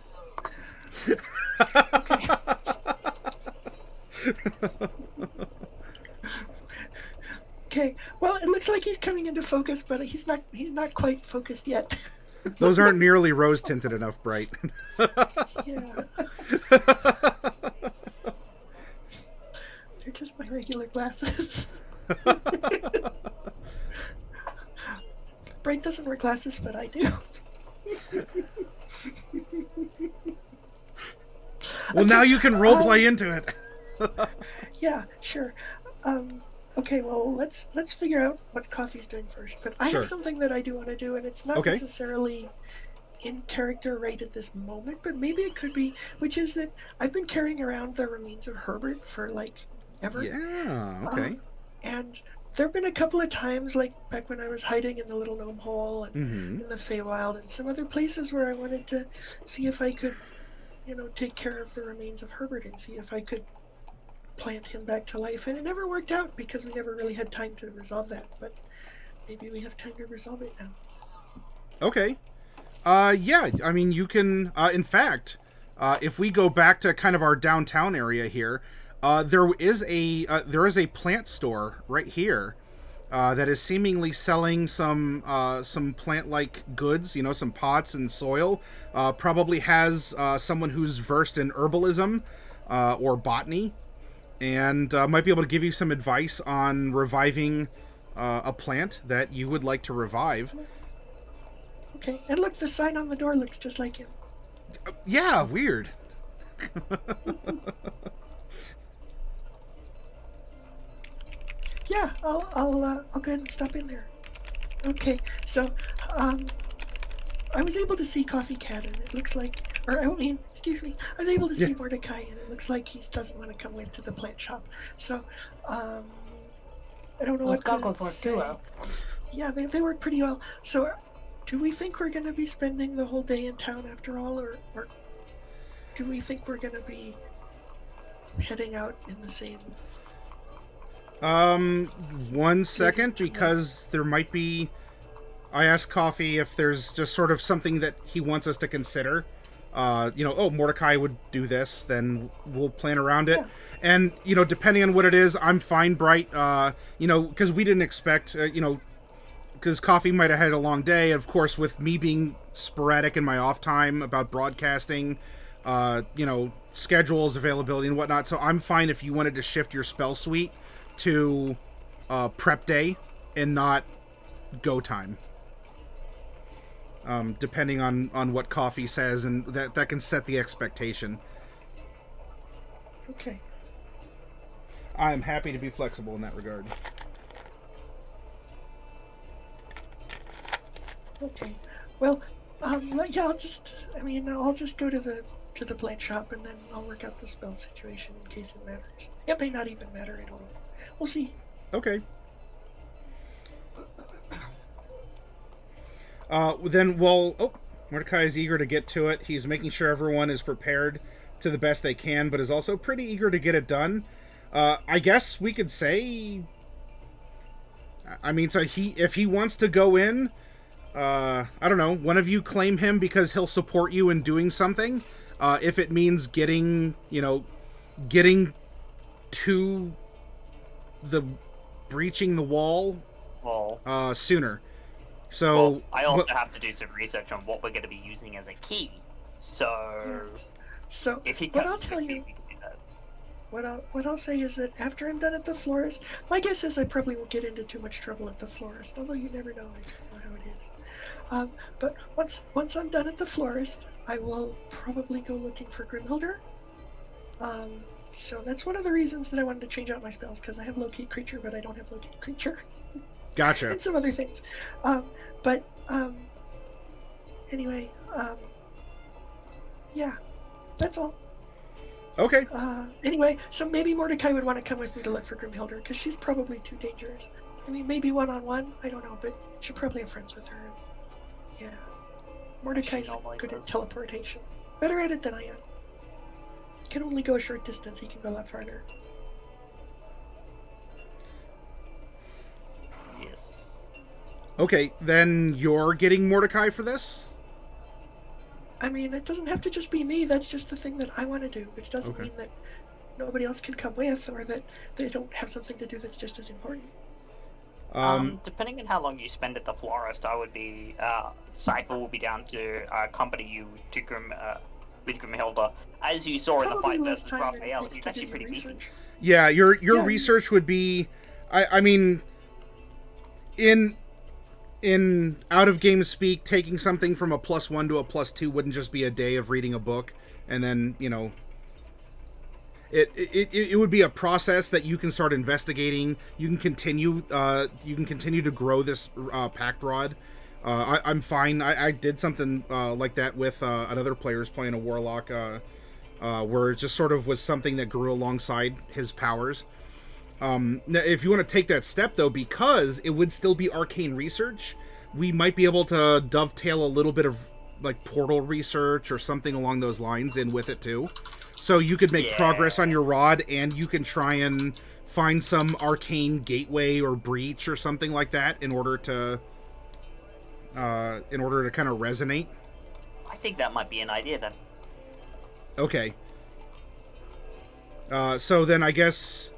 Okay. Well, it looks like he's coming into focus, but he's not quite focused yet. Those aren't nearly rose tinted enough, Bright. Yeah. They're just my regular glasses. Bright doesn't wear glasses, but I do. Well, now you can roleplay into it. Yeah, sure. Okay, well, let's figure out what Coffee's doing first. But I Sure. have something that I do want to do, and it's not Okay. necessarily in character right at this moment, but maybe it could be, which is that I've been carrying around the remains of Herbert for, like, ever. Yeah, okay. And there have been a couple of times, like back when I was hiding in the Little Gnome Hole and Mm-hmm. in the Feywild and some other places where I wanted to see if I could, take care of the remains of Herbert and see if I could plant him back to life. And it never worked out because we never really had time to resolve that. But maybe we have time to resolve it now. Okay. Yeah, I mean, you can, in fact, if we go back to kind of our downtown area here, there is a plant store right here that is seemingly selling some plant-like goods, some pots and soil. Probably has someone who's versed in herbalism or botany, and might be able to give you some advice on reviving a plant that you would like to revive. Okay, and look, the sign on the door looks just like him. Yeah, weird. Yeah, I'll go ahead and stop in there. Okay, so I was able to see Coffee Cat, and it looks like, excuse me, I was able to see Mordecai, and it looks like he doesn't want to come with to the plant shop. So I don't know Those what goggles to work say. too well. Yeah, they work pretty well. So do we think we're going to be spending the whole day in town after all, or do we think we're going to be heading out in the same... 1 second, because there might be... I asked Coffee if there's just sort of something that he wants us to consider. Mordecai would do this, then we'll plan around it. Yeah. And, depending on what it is, I'm fine, Bright. Because we didn't expect, because Coffee might have had a long day. Of course, with me being sporadic in my off time about broadcasting, schedules, availability, and whatnot. So I'm fine if you wanted to shift your spell suite to prep day and not go time. Depending on what Coffee says, and that can set the expectation. Okay. I'm happy to be flexible in that regard. Okay. Well, yeah, I'll just go to the plant shop, and then I'll work out the spell situation in case it matters. It may not even matter, I don't know. We'll see. Okay. Mordecai is eager to get to it. He's making sure everyone is prepared to the best they can, but is also pretty eager to get it done. I guess we could say... so if he wants to go in, I don't know, one of you claim him because he'll support you in doing something. If it means getting to the breaching the wall sooner. So Well, I also have to do some research on what we're going to be using as a key. So So if he what comes I'll tell with me, you, we can do that. what I'll say is that after I'm done at the florist, my guess is I probably won't get into too much trouble at the florist. Although you never know, I know how it is. But once I'm done at the florist, I will probably go looking for Grimhilder. So that's one of the reasons that I wanted to change out my spells, because I have Locate Creature, but I don't have Locate Creature. Gotcha. And some other things. Anyway, yeah, that's all. Okay. Anyway, so maybe Mordecai would want to come with me to look for Grimhilder, because she's probably too dangerous. I mean, maybe one-on-one, I don't know, but she'll probably have friends with her. Yeah. Mordecai's good at teleportation. Better at it than I am. I can only go a short distance, he can go a lot farther. Yes. Okay, then you're getting Mordecai for this? I mean, it doesn't have to just be me, that's just the thing that I want to do, which doesn't Okay. mean that nobody else can come with, or that they don't have something to do that's just as important. Depending on how long you spend at the florist, I would be Cipher will be down to accompany you to with Grimhilda. As you saw in the Probably fight less versus time than it Raphael, takes he's to actually do pretty your beefy. research. Yeah, your Yeah. research would be, I mean, in out of game speak, taking something from a +1 to a +2 wouldn't just be a day of reading a book, and then it would be a process that you can start investigating. You can continue to grow this pact rod. I'm fine. I did something like that with another players playing a warlock, where it just sort of was something that grew alongside his powers. Now, if you want to take that step, though, because it would still be arcane research, we might be able to dovetail a little bit of like portal research or something along those lines in with it too. So you could make progress on your rod, and you can try and find some arcane gateway or breach or something like that in order to kind of resonate. I think that might be an idea then. Okay. So then I guess.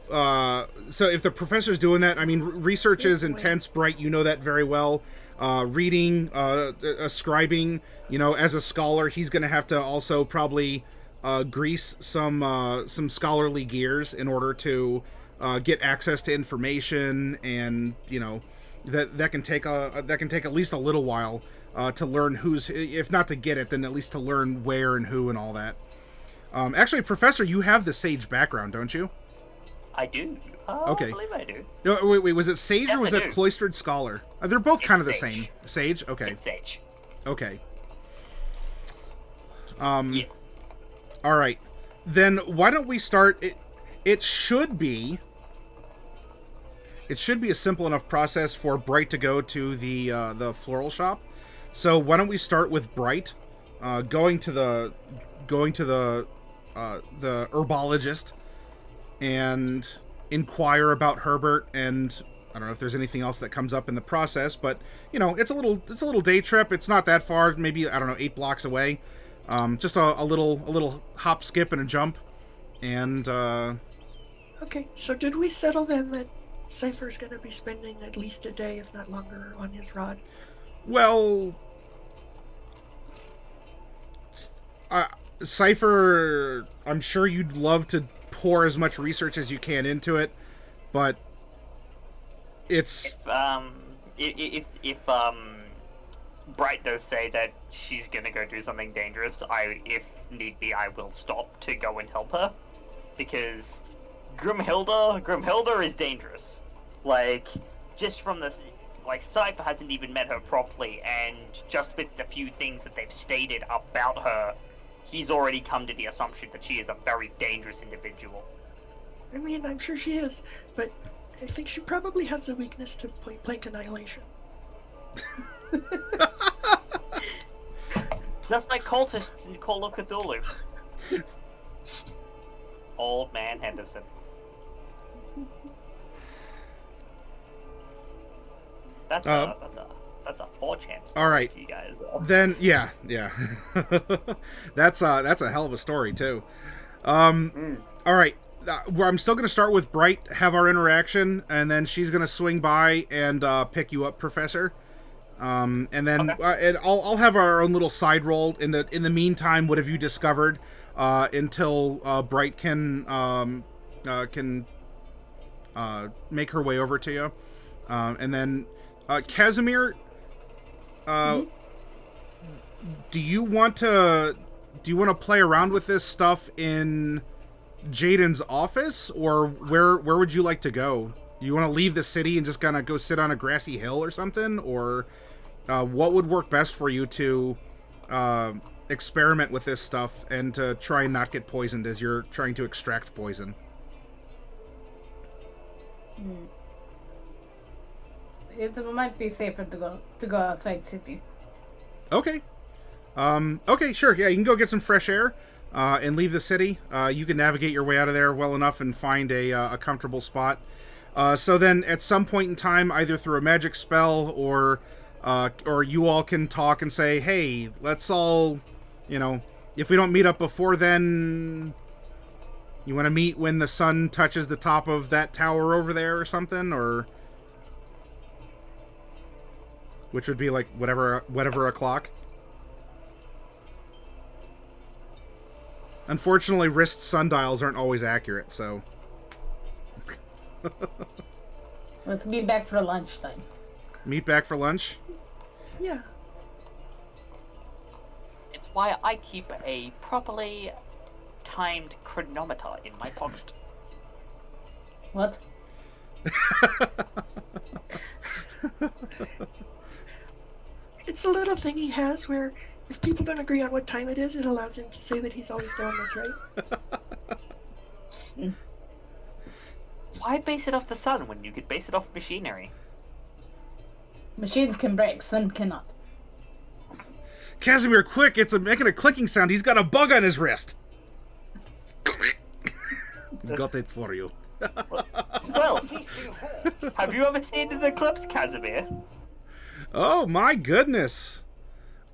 So if the professor's doing that, I mean, research is intense, Bright. You know that very well. Reading, scribing. As a scholar, he's going to have to also probably grease some scholarly gears in order to get access to information, and that can take at least a little while to learn who's, if not to get it, then at least to learn where and who and all that. Actually, Professor, you have the sage background, don't you? I do. Okay. I believe I do. Wait, was it sage Yes, or was I it do. cloistered scholar? They're both kind of the sage. same. Sage? Okay. It's Sage. Okay. Yeah. All right. Then why don't we start? It should be a simple enough process for Bright to go to the floral shop. So why don't we start with Bright going to the herbologist and inquire about Herbert, and I don't know if there's anything else that comes up in the process, but it's a little day trip. It's not that far, maybe, I don't know, 8 blocks away. Just a little hop, skip, and a jump. And Okay, so did we settle then that Cipher's going to be spending at least a day, if not longer, on his rod? well, Cipher, I'm sure you'd love to pour as much research as you can into it, but it's If Bright does say that she's gonna go do something dangerous, if need be, I will stop to go and help her, because Grimhilda is dangerous. Like, just from this, like, Cipher hasn't even met her properly, and just with the few things that they've stated about her, he's already come to the assumption that she is a very dangerous individual. I mean, I'm sure she is, but I think she probably has a weakness to point blank annihilation. Just like cultists in Call of Cthulhu. Old man Henderson. That's a 4-chance. All right. For you guys. then yeah. That's a hell of a story too. All right. I'm still going to start with Bright, have our interaction, and then she's going to swing by and pick you up, Professor. And then and I'll have our own little side roll. In the meantime, what have you discovered until Bright can make her way over to you? And then Casimir, do you want to play around with this stuff in Jaiden's office, or where would you like to go? You want to leave the city and just kind of go sit on a grassy hill or something, or what would work best for you to experiment with this stuff and to try and not get poisoned as you're trying to extract poison? It might be safer to go outside city. Okay. Okay, sure. Yeah, you can go get some fresh air and leave the city. You can navigate your way out of there well enough and find a comfortable spot. So then at some point in time, either through a magic spell or you all can talk and say, hey, let's all, if we don't meet up before then, you want to meet when the sun touches the top of that tower over there or something, or which would be like whatever o'clock. Unfortunately, wrist sundials aren't always accurate, so... Let's meet back for lunchtime. Meet back for lunch? Yeah. It's why I keep a properly timed chronometer in my pocket. What? It's a little thing he has where if people don't agree on what time it is, it allows him to say that he's always the one that's right. Why base it off the sun when you could base it off machinery? Machines can break, sun cannot. Casimir, quick! It's making a clicking sound. He's got a bug on his wrist. Got it for you. Well, have you ever seen an eclipse, Casimir? Oh my goodness!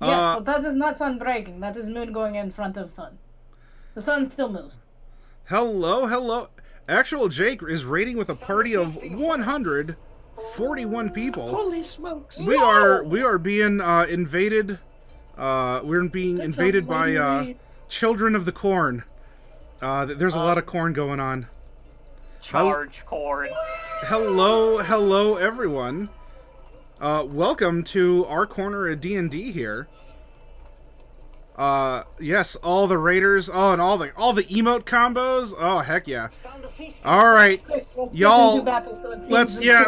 Yes, but that is not sun breaking. That is moon going in front of sun. The sun still moves. Hello. Actual Jake is raiding with a party of 141 people. Holy smokes! We are being invaded. We're being That's invaded a mighty by raid. children of the corn. There's a lot of corn going on. Charge corn. Hello, everyone. Welcome to our corner of D&D here. Yes, all the raiders. Oh, and all the emote combos. Oh, heck yeah. All right, y'all.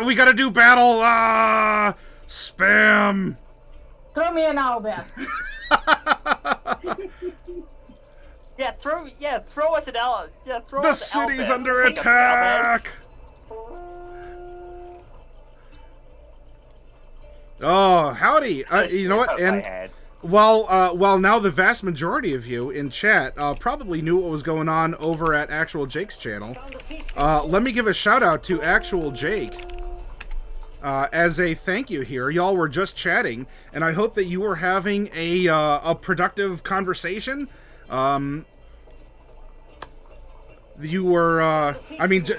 We gotta do battle. Spam. Throw me an owlbear. Throw us an owl. Yeah, throw The us an city's owlbear. under Take us an attack. Oh, howdy. You know what? owlbear. And My head. while now the vast majority of you in chat probably knew what was going on over at Actual Jake's channel, let me give a shout out to Actual Jake. As a thank you here, y'all were just chatting, and I hope that you were having a productive conversation. You were,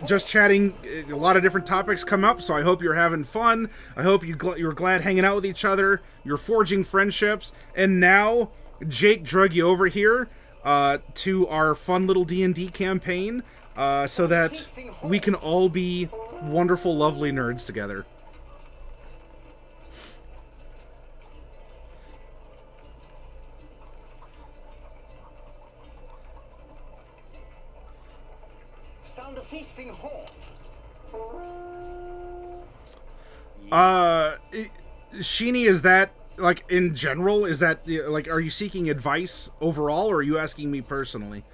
just chatting. A lot of different topics come up, so I hope you're having fun. I hope you're glad hanging out with each other. You're forging friendships, and now Jake drug you over here to our fun little D&D campaign, so that we can all be wonderful, lovely nerds together. Sound a feasting horn. Sheeny, is that, like, in general, is that, like, are you seeking advice overall, or are you asking me personally?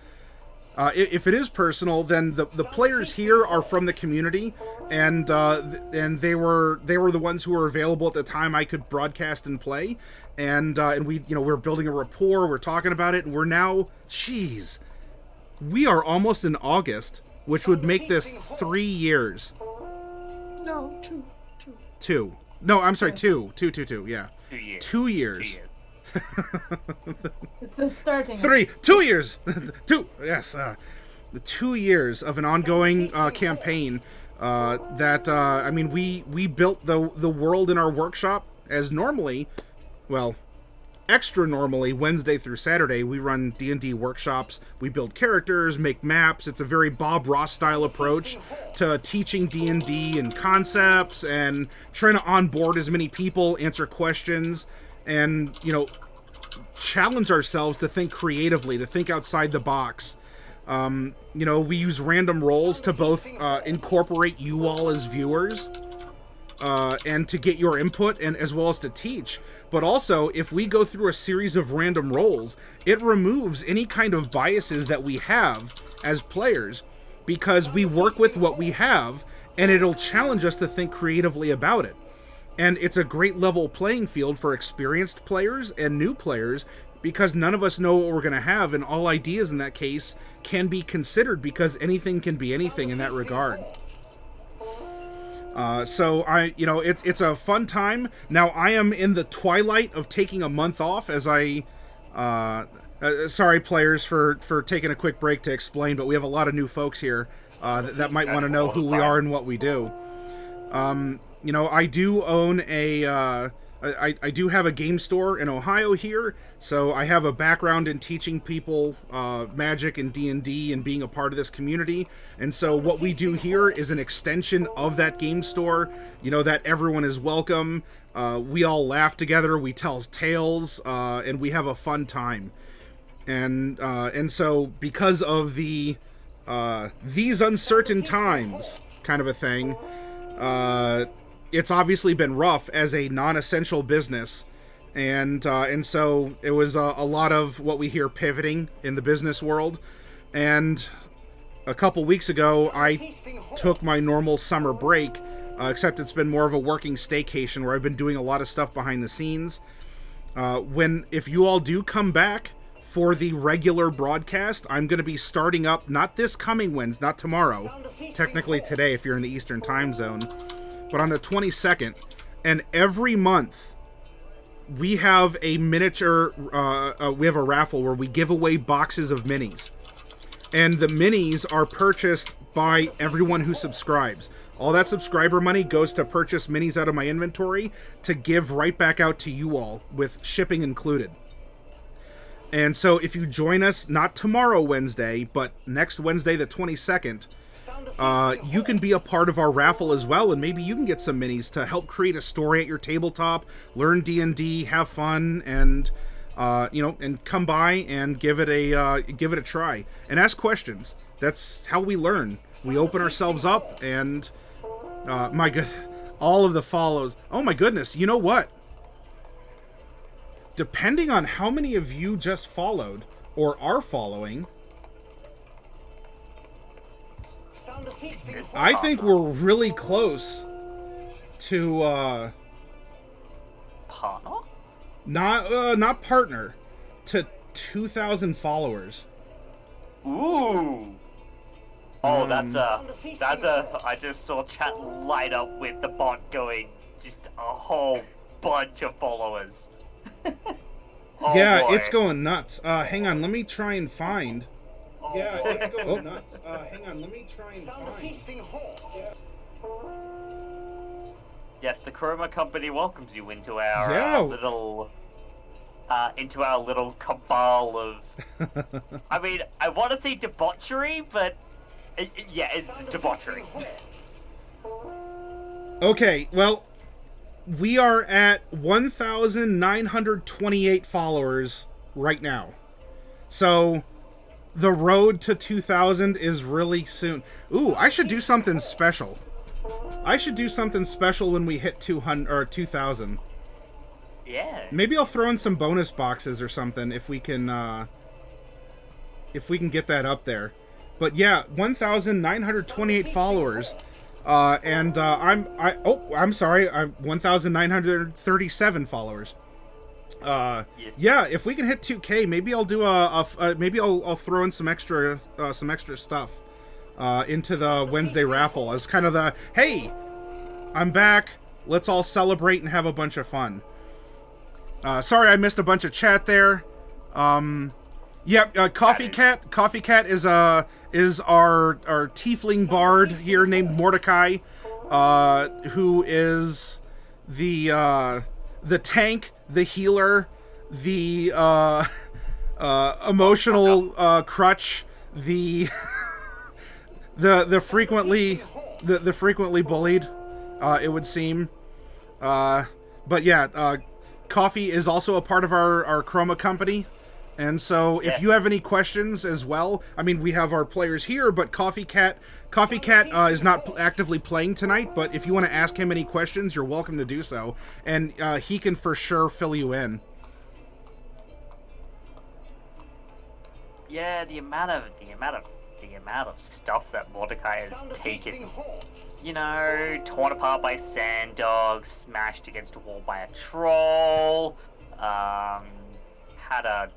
If it is personal, then the players here are from the community, and they were the ones who were available at the time I could broadcast and play, and we're building a rapport, we're talking about it, and we're now, we are almost in August, which would make this 3 years. No, two. Two. No, I'm sorry, two, yeah. 2 years. 2 years. It's the starting. 2 years! Yes, the 2 years of an ongoing campaign we built the world in our workshop, as normally, well, extra normally, Wednesday through Saturday, we run D&D workshops. We build characters, make maps. It's a very Bob Ross style approach to teaching D&D and concepts and trying to onboard as many people, answer questions, and, you know, challenge ourselves to think creatively, to think outside the box. You know, we use random rolls to both incorporate you all as viewers and to get your input, and as well as to teach. But also, if we go through a series of random rolls, it removes any kind of biases that we have as players, because we work with what we have, and it'll challenge us to think creatively about it. And it's a great level playing field for experienced players and new players, because none of us know what we're going to have, and all ideas in that case can be considered, because anything can be anything in that regard. So it's a fun time. Now I am in the twilight of taking a month off, as I, sorry players for taking a quick break to explain, but we have a lot of new folks here, that might want to know who we are and what we do. You know, I do own I do have a game store in Ohio here, so I have a background in teaching people Magic and D&D and being a part of this community. And so what we do here is an extension of that game store, you know, that everyone is welcome. We all laugh together, we tell tales, and we have a fun time. And so because of the these uncertain times kind of a thing, it's obviously been rough as a non-essential business, and so it was a lot of what we hear pivoting in the business world. And a couple weeks ago, I took my normal summer break, except it's been more of a working staycation where I've been doing a lot of stuff behind the scenes. If you all do come back for the regular broadcast, I'm going to be starting up, not this coming Wednesday, not tomorrow, technically today if you're in the Eastern time zone, but on the 22nd, and every month we have a miniature, we have a raffle where we give away boxes of minis. And the minis are purchased by everyone who subscribes. All that subscriber money goes to purchase minis out of my inventory to give right back out to you all, with shipping included. And so if you join us, not tomorrow Wednesday, but next Wednesday the 22nd, you can be a part of our raffle as well, and maybe you can get some minis to help create a story at your tabletop, learn D&D, have fun, and and come by and give it a try and ask questions. That's how we learn. We open ourselves up, and all of the follows. Oh my goodness! You know what? Depending on how many of you just followed or are following, I think we're really close to Partner? not partner, to 2,000 followers. Ooh. Oh, that's I just saw chat light up with the bot going, just a whole bunch of followers. Oh, yeah, boy. it's going nuts. Hang on, let me try and find. Oh, Yeah, boy. it's going nuts. Hang on, let me try and Sound of find. feasting horn. Yes, the Chroma Company welcomes you into our Yeah. into our little cabal of. I mean, I want to say debauchery, but it's Sound of debauchery. feasting horn. Okay, well, we are at 1,928 followers right now. So the road to 2,000 is really soon. Ooh, I should do something special. I should do something special when we hit 200 or 2,000. Yeah. Maybe I'll throw in some bonus boxes or something if we can get that up there. But yeah, 1,928 followers. I'm sorry, I'm 1,937 followers. Yes. Yeah, if we can hit 2K, maybe I'll do maybe I'll throw in some extra stuff into the Wednesday raffle as kind of the, hey, I'm back, let's all celebrate and have a bunch of fun. Sorry I missed a bunch of chat there. Coffee Cat is our tiefling bard here named Mordecai, who is the the tank, the healer, the emotional crutch, the the frequently bullied, it would seem. But yeah, Coffee is also a part of our Chroma company. And so if you have any questions as well, I mean, we have our players here, but Coffee Cat is not actively playing tonight, but if you want to ask him any questions, you're welcome to do so. And he can for sure fill you in. Yeah, the amount of stuff that Mordecai has taken. You know, torn apart by sand dogs, smashed against a wall by a troll, had a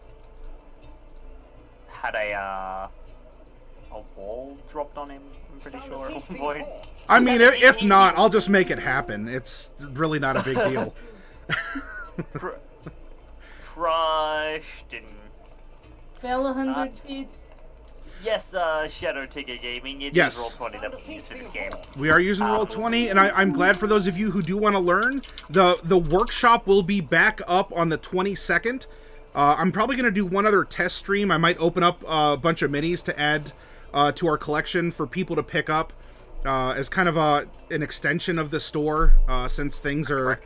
wall dropped on him, I'm pretty sure, at one point. I mean, if not, I'll just make it happen. It's really not a big deal. Crushed and... Fell 100 feet. Yes, Shadow Ticket Gaming, it is Roll20 that we use for this game. We are using Roll20, and I'm glad for those of you who do want to learn. The workshop will be back up on the 22nd. I'm probably going to do one other test stream. I might open up a bunch of minis to add to our collection for people to pick up as kind of an extension of the store, since things are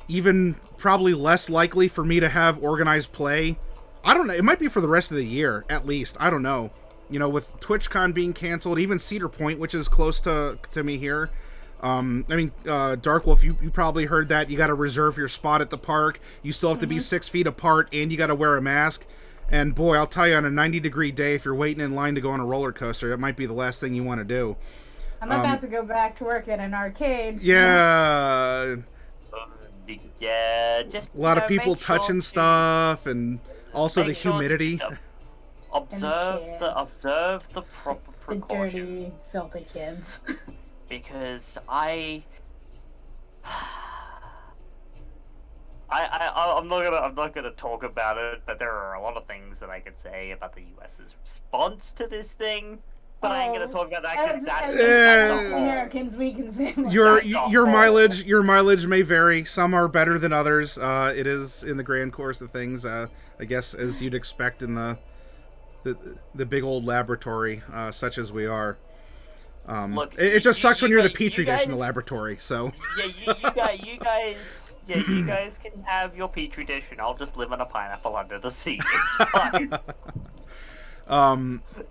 even probably less likely for me to have organized play. I don't know. It might be for the rest of the year, at least. I don't know. You know, with TwitchCon being canceled, even Cedar Point, which is close to me here. I mean, Darkwolf, you probably heard that. You got to reserve your spot at the park. You still have to be 6 feet apart, and you got to wear a mask. And boy, I'll tell you, on a 90-degree day, if you're waiting in line to go on a roller coaster, that might be the last thing you want to do. I'm about to go back to work at an arcade. Yeah. Yeah, just a lot of people touching stuff, and also the humidity. Observe the proper precautions. The dirty, filthy kids. Because I'm not gonna talk about it, but there are a lot of things that I could say about the US's response to this thing. But I ain't gonna talk about that because as Americans, we can say your mileage may vary. Some are better than others. It is in the grand course of things. I guess as you'd expect in the big old laboratory, such as we are. Look, it just sucks when you're the petri dish in the laboratory. So yeah, you guys can have your petri dish, and I'll just live on a pineapple under the sea. It's fine.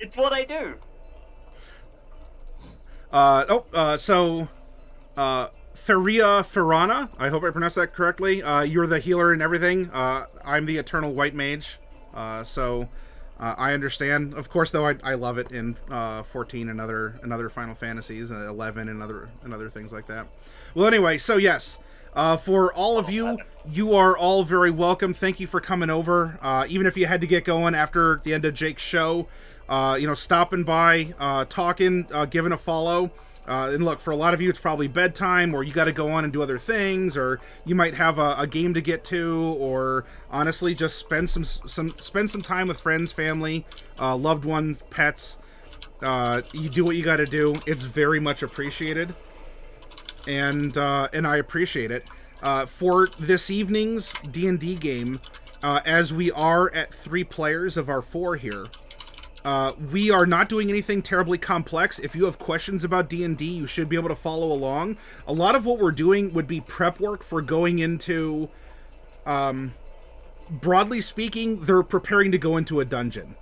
It's what I do. Feria Ferrana, I hope I pronounced that correctly. You're the healer and everything. I'm the Eternal White Mage. I understand. Of course, though, I love it in 14 and other Final Fantasies, 11 and other things like that. Well, anyway, so yes, for all of you, you are all very welcome. Thank you for coming over. Even if you had to get going after the end of Jake's show, stopping by, talking, giving a follow. And look, for a lot of you, it's probably bedtime, or you got to go on and do other things, or you might have a game to get to, or honestly, just spend some time with friends, family, loved ones, pets. You do what you got to do. It's very much appreciated, and I appreciate it. For this evening's D&D game, as we are at 3 players of our 4 here. We are not doing anything terribly complex. If you have questions about D&D, you should be able to follow along. A lot of what we're doing would be prep work for going into, broadly speaking, they're preparing to go into a dungeon.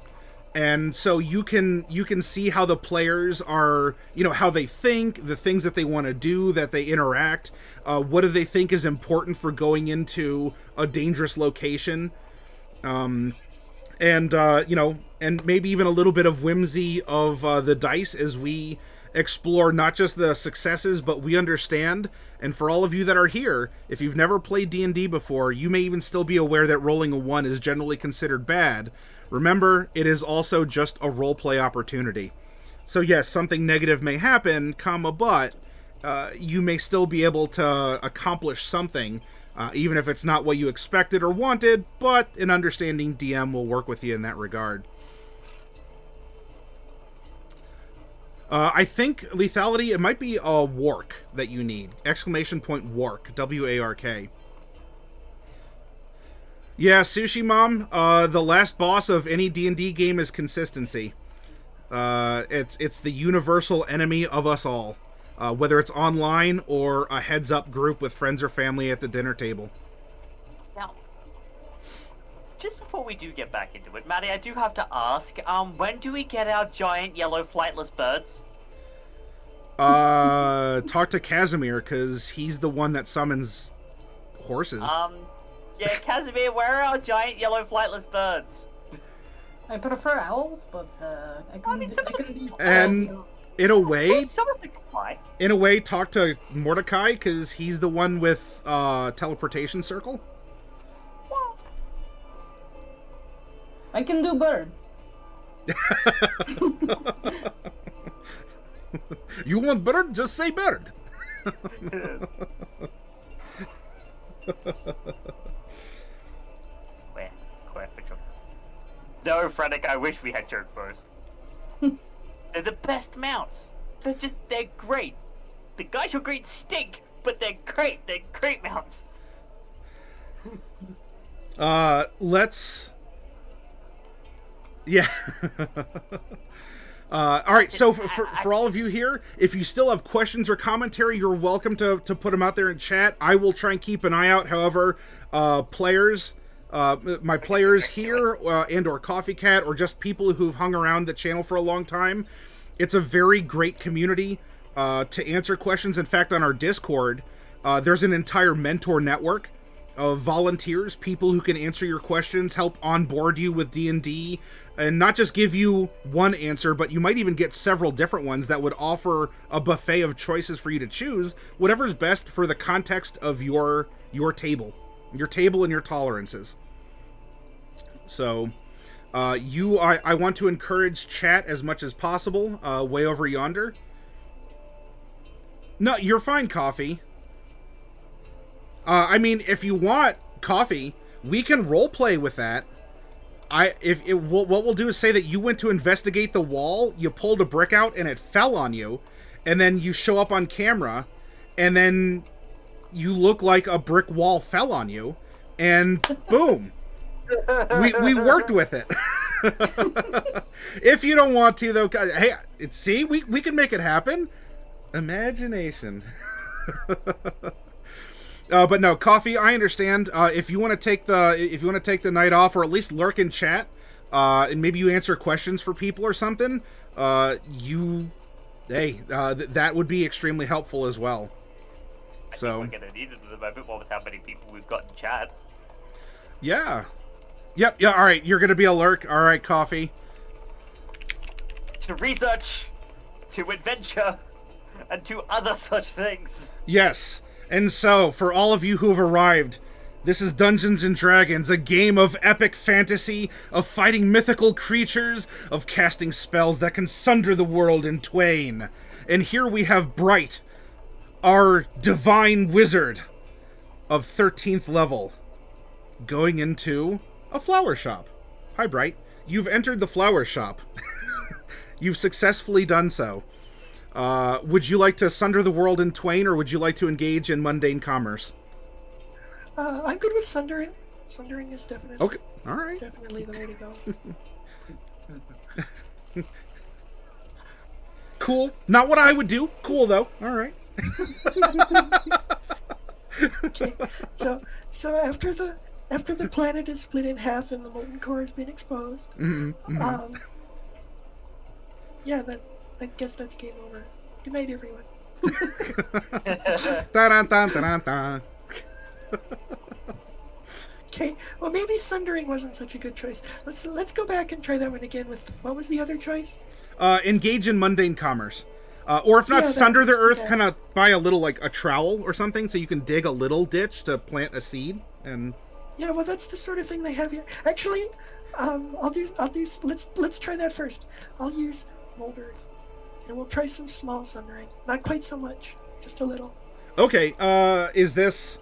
And so you can see how the players are, how they think, the things that they want to do, that they interact. What do they think is important for going into a dangerous location? And maybe even a little bit of whimsy of the dice as we explore not just the successes, but we understand. And for all of you that are here, if you've never played D&D before, you may even still be aware that rolling a 1 is generally considered bad. Remember, it is also just a roleplay opportunity. So yes, something negative may happen, but you may still be able to accomplish something. Even if it's not what you expected or wanted, but an understanding DM will work with you in that regard. I think lethality, it might be a wark that you need. ! Wark, W-A-R-K. Yeah, Sushi Mom. The last boss of any D&D game is consistency. It's the universal enemy of us all, whether it's online or a heads-up group with friends or family at the dinner table. Now, just before we do get back into it, Maddie, I do have to ask, when do we get our giant yellow flightless birds? Talk to Casimir, because he's the one that summons horses. Yeah, Casimir, where are our giant yellow flightless birds? I prefer owls, but I can do And in a way, Some of them can fly. in a way, talk to Mordecai, because he's the one with teleportation circle. I can do bird. You want bird? Just say bird. Where? No, Frederick, I wish we had jerk bows. They're the best mounts. They're great. The guys who great stink, but they're great. They're great mounts. Let's... Yeah. All right, so for all of you here, if you still have questions or commentary, you're welcome to put them out there in chat. I will try and keep an eye out. However, players, my players here, and or Coffee Cat, or just people who've hung around the channel for a long time, it's a very great community to answer questions. In fact, on our Discord, there's an entire mentor network of volunteers, people who can answer your questions, help onboard you with D&D, and not just give you one answer, but you might even get several different ones that would offer a buffet of choices for you to choose, whatever's best for the context of your table and your tolerances. So, I want to encourage chat as much as possible, way over yonder. No, you're fine, Coffee. I mean, if you want Coffee, we can roleplay with that. What we'll do is say that you went to investigate the wall, you pulled a brick out, and it fell on you, and then you show up on camera, and then you look like a brick wall fell on you, and boom, we worked with it. If you don't want to, though, hey, see, we can make it happen. Imagination. But no, Coffee, I understand. If you want to take the night off, or at least lurk in chat, and maybe you answer questions for people or something, that would be extremely helpful as well. I think we're gonna need it at the moment, with how many people we've got in chat. Yeah. Yep. Yeah. All right. You're gonna be a lurk. All right, Coffee. To research, to adventure, and to other such things. Yes. And so, for all of you who have arrived, this is Dungeons & Dragons, a game of epic fantasy, of fighting mythical creatures, of casting spells that can sunder the world in twain. And here we have Bright, our divine wizard of 13th level, going into a flower shop. Hi, Bright. You've entered the flower shop. You've successfully done so. Would you like to sunder the world in twain, or would you like to engage in mundane commerce? I'm good with sundering. Sundering is definitely Okay, all right. definitely the way to go. Cool. Not what I would do. Cool, though. All right. Okay, so after the planet is split in half and the molten core has been exposed, yeah, I guess that's game over. Good night, everyone. Dun-dun-dun-dun-dun. Okay, well maybe sundering wasn't such a good choice. Let's go back and try that one again with, what was the other choice? Engage in mundane commerce. Or if not, Yeah, sunder the let's do earth, that. kind of buy a little, like, a trowel or something, so you can dig a little ditch to plant a seed, and... Yeah, well that's the sort of thing they have here. Actually, let's try that first. I'll use mold earth. And we'll try some small sundering. Not quite so much, just a little. Okay, is this...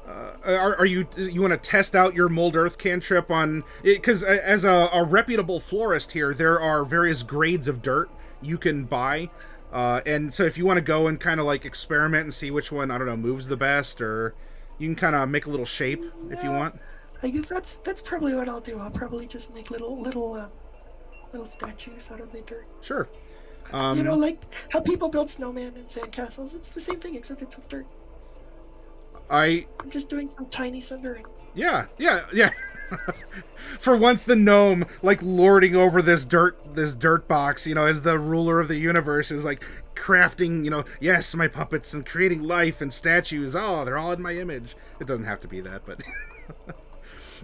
are you want to test out your mold earth cantrip on... Because as a reputable florist here, there are various grades of dirt you can buy. And so if you want to go and kind of like experiment and see which one, I don't know, moves the best, or you can kind of make a little shape if you want. I guess that's probably what I'll do. I'll probably just make little statues out of the dirt. Sure. You know, like how people build snowmen and sandcastles. It's the same thing, except it's with dirt. I'm just doing some tiny sundering. Yeah. For once, the gnome, like, lording over this dirt box, you know, as the ruler of the universe, is like crafting, you know, yes, my puppets, and creating life and statues. Oh, they're all in my image. It doesn't have to be that, but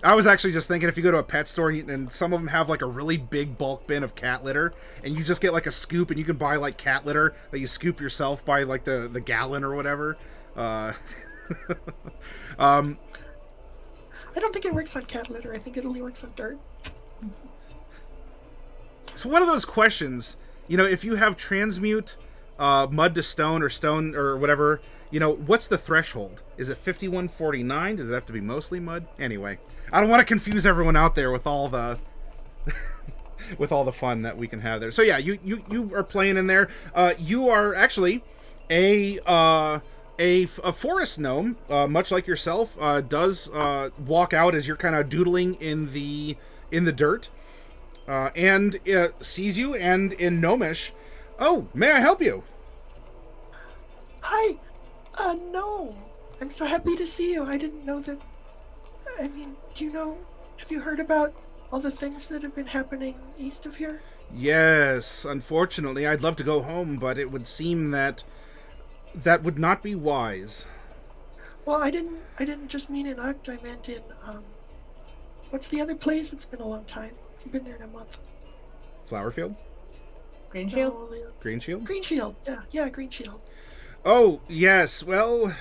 I was actually just thinking, if you go to a pet store and some of them have like a really big bulk bin of cat litter, and you just get like a scoop, and you can buy like cat litter that you scoop yourself by like the gallon or whatever. I don't think it works on cat litter. I think it only works on dirt. So one of those questions, you know, if you have transmute mud to stone or whatever, you know, what's the threshold? Is it 5149? Does it have to be mostly mud? Anyway, I don't want to confuse everyone out there with all the with all the fun that we can have there. So yeah, you are playing in there. You are actually a forest gnome, much like yourself, does walk out as you're kind of doodling in the dirt, and sees you, and in Gnomish, "Oh, may I help you?" Hi, no. I'm so happy to see you. I didn't know that. I mean, do you know? Have you heard about all the things that have been happening east of here? Yes, unfortunately, I'd love to go home, but it would seem that would not be wise. Well, I didn't just mean in Uct. I meant in what's the other place? It's been a long time. You've been there in a month. Flowerfield? Greenshield? No, Greenshield? Greenshield. Yeah, Greenshield. Oh, yes. Well,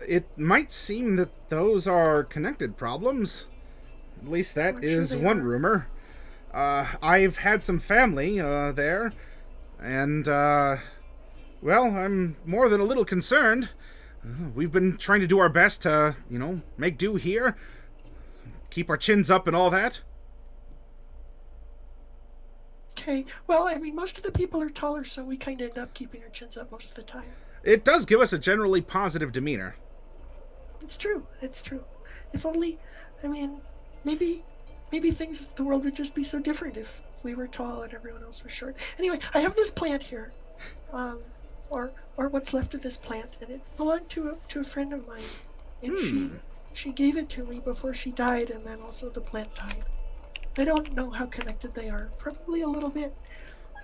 it might seem that those are connected problems. At least that is sure one are. rumor. I've had some family there, and well, I'm more than a little concerned. We've been trying to do our best to, you know, make do here, keep our chins up and all that. Okay. Well, I mean, most of the people are taller, so we kind of end up keeping our chins up most of the time. It does give us a generally positive demeanor. It's true. If only, I mean, maybe things, the world would just be so different if we were tall and everyone else was short. Anyway, I have this plant here, or what's left of this plant, and it belonged to a friend of mine, and she gave it to me before she died, and then also the plant died. I don't know how connected they are. Probably a little bit,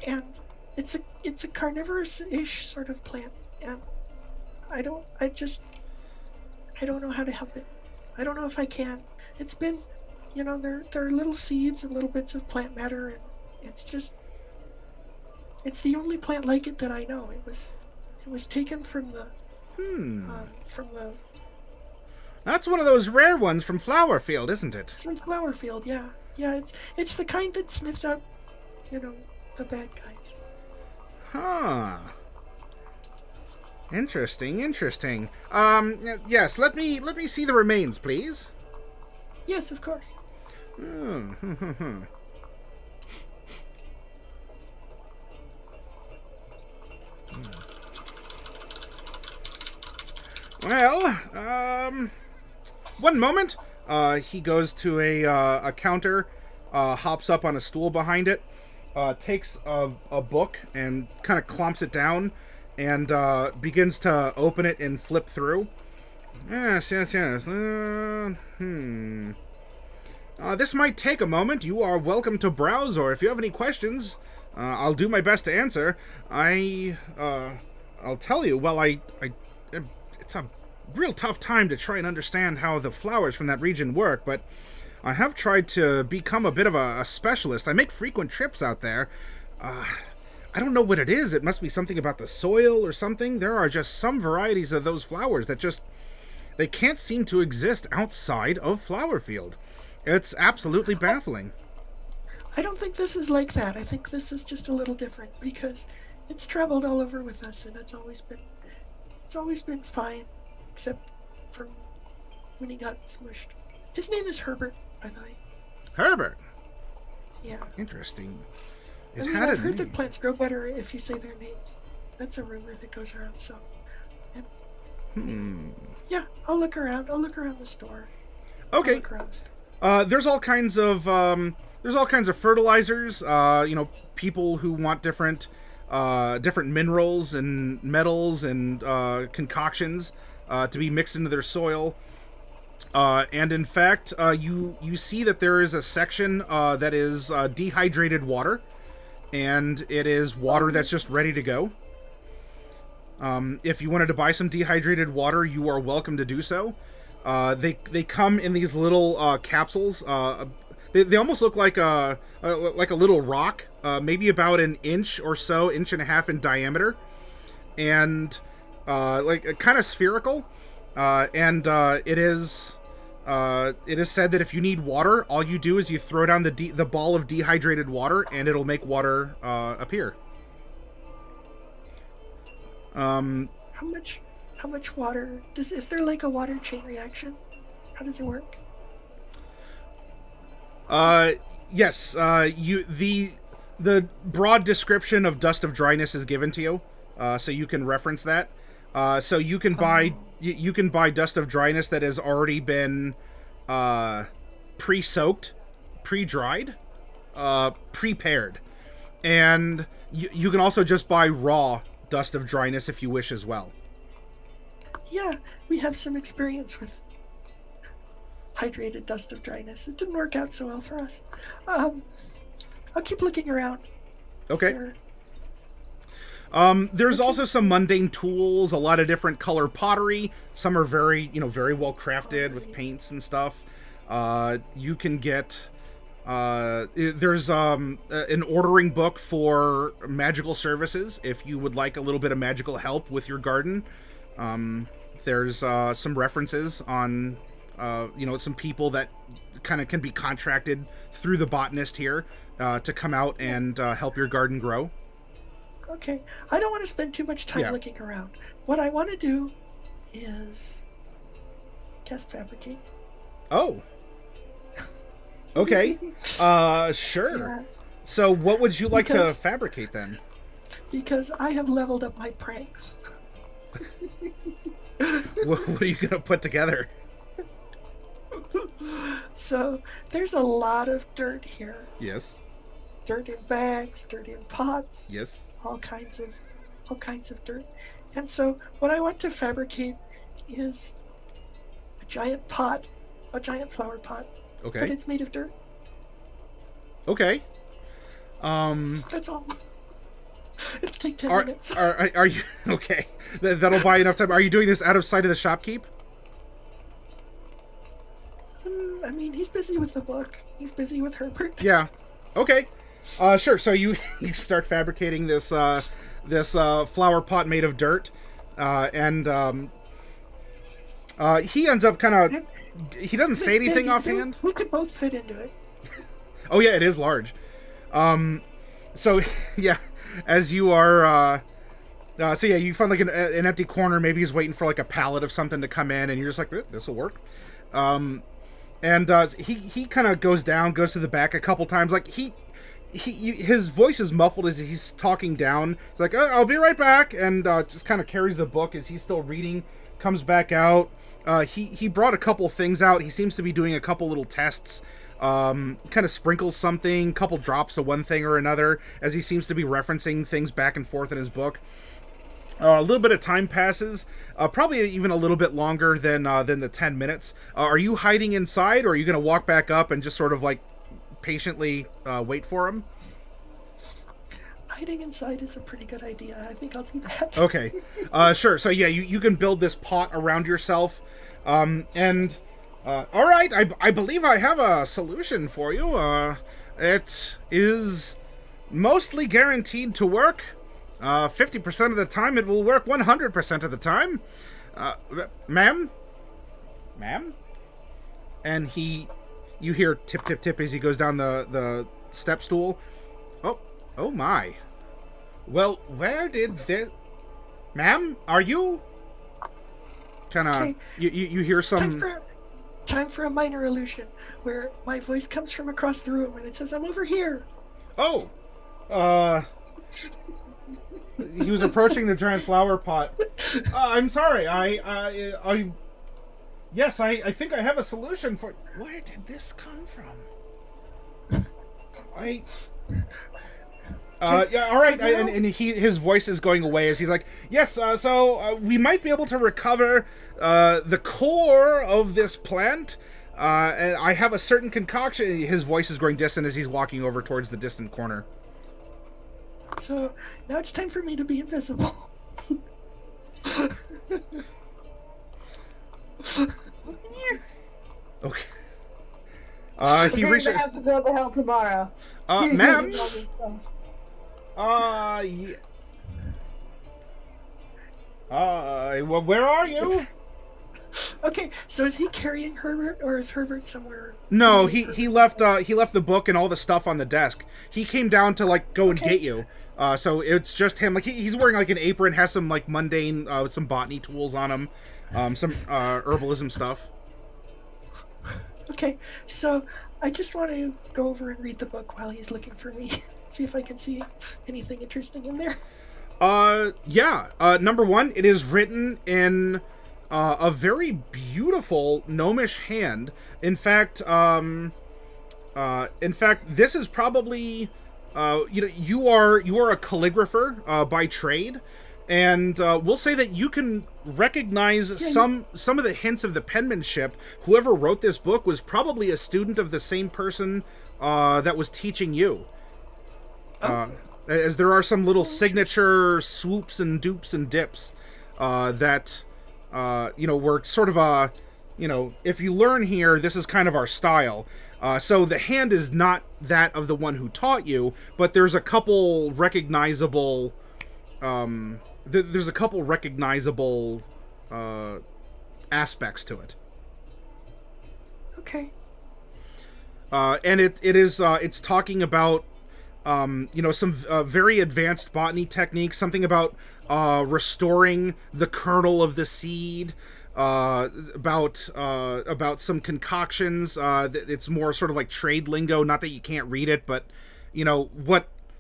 and it's a carnivorous-ish sort of plant, and I don't know how to help it. I don't know if I can. It's been, you know, there are little seeds and little bits of plant matter, and it's the only plant like it that I know. It was taken from the That's one of those rare ones from Flowerfield, isn't it? from Flowerfield. Yeah, it's the kind that sniffs out, you know, the bad guys. Huh. Interesting. Yes, let me see the remains, please. Yes, of course. Well, one moment. He goes to a counter, hops up on a stool behind it, takes a book and kind of clomps it down, and begins to open it and flip through. Yes. This might take a moment. You are welcome to browse, or if you have any questions, I'll do my best to answer. I'll tell you, well, it's a real tough time to try and understand how the flowers from that region work, but I have tried to become a bit of a specialist. I make frequent trips out there. I don't know what it is. It must be something about the soil or something. There are just some varieties of those flowers that they can't seem to exist outside of Flowerfield. It's absolutely baffling. I don't think this is like that. I think this is just a little different because it's traveled all over with us, and it's always been fine, except for when he got smushed. His name is Herbert, by the way. Herbert? Yeah. Interesting. I mean, I've heard that plants grow better if you say their names. That's a rumor that goes around, so. And, yeah, I'll look around the store. Okay. Look around the store. There's all kinds of fertilizers. People who want different minerals and metals and concoctions to be mixed into their soil. And in fact, you see that there is a section that is dehydrated water, and it is water that's just ready to go. If you wanted to buy some dehydrated water, you are welcome to do so. They come in these little capsules. They almost look like a little rock, maybe about an inch or so, inch and a half in diameter, and kind of spherical. And it is said that if you need water, all you do is you throw down the ball of dehydrated water, and it'll make water appear. How much water is there, like a water chain reaction? How does it work? Yes. The broad description of dust of dryness is given to you, so you can reference that. So you can buy dust of dryness that has already been pre-soaked, pre-dried, prepared, and you can also just buy raw dust of dryness if you wish as well. Yeah, we have some experience with hydrated dust of dryness. It didn't work out so well for us. I'll keep looking around. Okay. There's also some mundane tools, a lot of different color pottery. Some are very well crafted with paints and stuff. You can get there's an ordering book for magical services if you would like a little bit of magical help with your garden. There's some references on some people that kind of can be contracted through the botanist here to come out and help your garden grow. Okay, I don't want to spend too much time looking around. What I want to do is cast Fabricate. Oh. Okay. Sure. Yeah. So what would you like to fabricate then? Because I have leveled up my pranks. What are you going to put together? So, there's a lot of dirt here. Yes. Dirt in bags, dirt in pots. Yes. All kinds of dirt. And so what I want to fabricate is a giant pot, a giant flower pot. Okay. But it's made of dirt. Okay. That's all. It'll take 10 minutes. Are you okay? That'll buy enough time. Are you doing this out of sight of the shopkeep? I mean, he's busy with the book. He's busy with Herbert. Yeah. Okay. Sure. So you start fabricating this flower pot made of dirt, and he ends up kind of. He doesn't say anything offhand. We could both fit into it. Oh yeah, it is large. So yeah, as you are. You find like an empty corner. Maybe he's waiting for like a pallet of something to come in, and you're just like, this will work. And he kind of goes to the back a couple times. Like his voice is muffled as he's talking down. It's like, I'll be right back, and just kind of carries the book as he's still reading. Comes back out. He brought a couple things out. He seems to be doing a couple little tests. Kind of sprinkles something, couple drops of one thing or another, as he seems to be referencing things back and forth in his book. A little bit of time passes, probably even a little bit longer than the 10 minutes. Are you hiding inside, or are you going to walk back up and just sort of like patiently wait for him? Hiding inside is a pretty good idea. I think I'll do that. Okay. Sure. So yeah, you can build this pot around yourself. All right, I believe I have a solution for you. It is mostly guaranteed to work. 50% of the time it will work 100% of the time. Ma'am? And you hear tip, tip, tip as he goes down the step stool. Oh my. Well, where did this... Ma'am, are you... Kind of... Okay. You hear some... Time for a minor illusion, where my voice comes from across the room and it says, I'm over here. Oh. He was approaching the giant flower pot. I'm sorry. Yes, I think I have a solution for... Where did this come from? Yeah, all right. And his voice is going away as he's like, yes, so we might be able to recover the core of this plant. And I have a certain concoction. His voice is growing distant as he's walking over towards the distant corner. So now it's time for me to be invisible. Okay. He We're reached. gonna have to go to hell tomorrow. Ma'am. Well, where are you? Okay, so is he carrying Herbert, or is Herbert somewhere? No, he left the book and all the stuff on the desk. He came down to like go and get you. So it's just him. Like he's wearing like an apron, has some like mundane some botany tools on him, some herbalism stuff. Okay, so I just want to go over and read the book while he's looking for me. See if I can see anything interesting in there. Yeah. Number one, it is written in a very beautiful gnomish hand. In fact, this is probably, you are a calligrapher by trade, and we'll say that you can recognize some of the hints of the penmanship. Whoever wrote this book was probably a student of the same person that was teaching you. As there are some little signature swoops and dupes and dips that were sort of if you learn here, this is kind of our style. So the hand is not that of the one who taught you, but there's a couple recognizable aspects to it. Okay. And it's talking about some very advanced botany techniques, something about restoring the kernel of the seed, about some concoctions. It's more sort of like trade lingo, not that you can't read it, but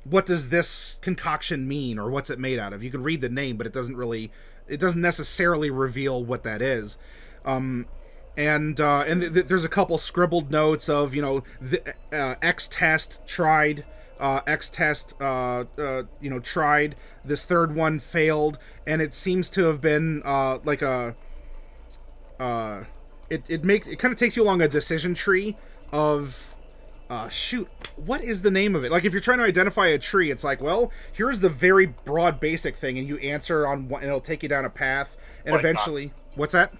what does this concoction mean, or what's it made out of? You can read the name, but it doesn't necessarily reveal what that is. There's a couple scribbled notes of the X test tried. X test, tried. This third one failed, and it seems to have been like a. It kind of takes you along a decision tree of. What is the name of it? Like if you're trying to identify a tree, it's like, well, here's the very broad basic thing, and you answer on one, and it'll take you down a path, and eventually, what's that?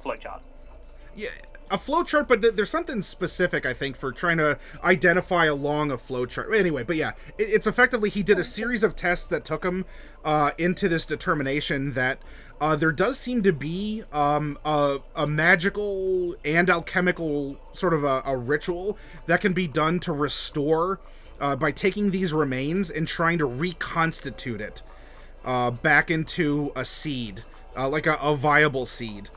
Flowchart. Yeah. A flowchart, but there's something specific, I think, for trying to identify along a flowchart. Anyway, but yeah, it's effectively he did a series of tests that took him into this determination that there does seem to be a magical and alchemical sort of a ritual that can be done to restore by taking these remains and trying to reconstitute it back into a seed, like a viable seed.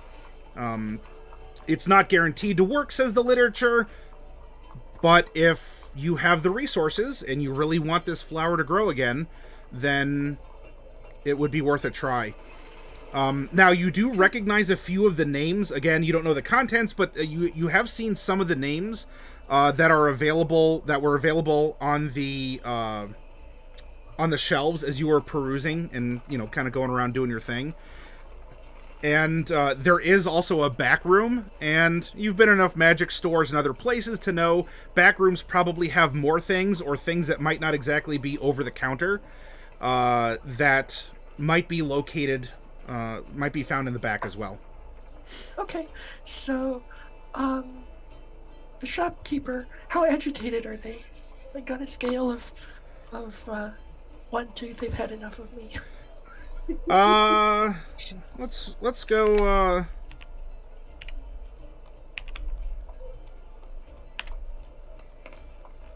It's not guaranteed to work, says the literature, but if you have the resources and you really want this flower to grow again, then it would be worth a try. Now, you do recognize a few of the names. Again, you don't know the contents, but you have seen some of the names that were available on the shelves as you were perusing and kind of going around doing your thing. And there is also a back room, and you've been in enough magic stores and other places to know back rooms probably have more things, or things that might not exactly be over the counter, that might be located, might be found in the back as well. Okay, so, the shopkeeper, how agitated are they? Like on a scale of 1 to they've had enough of me. Let's go,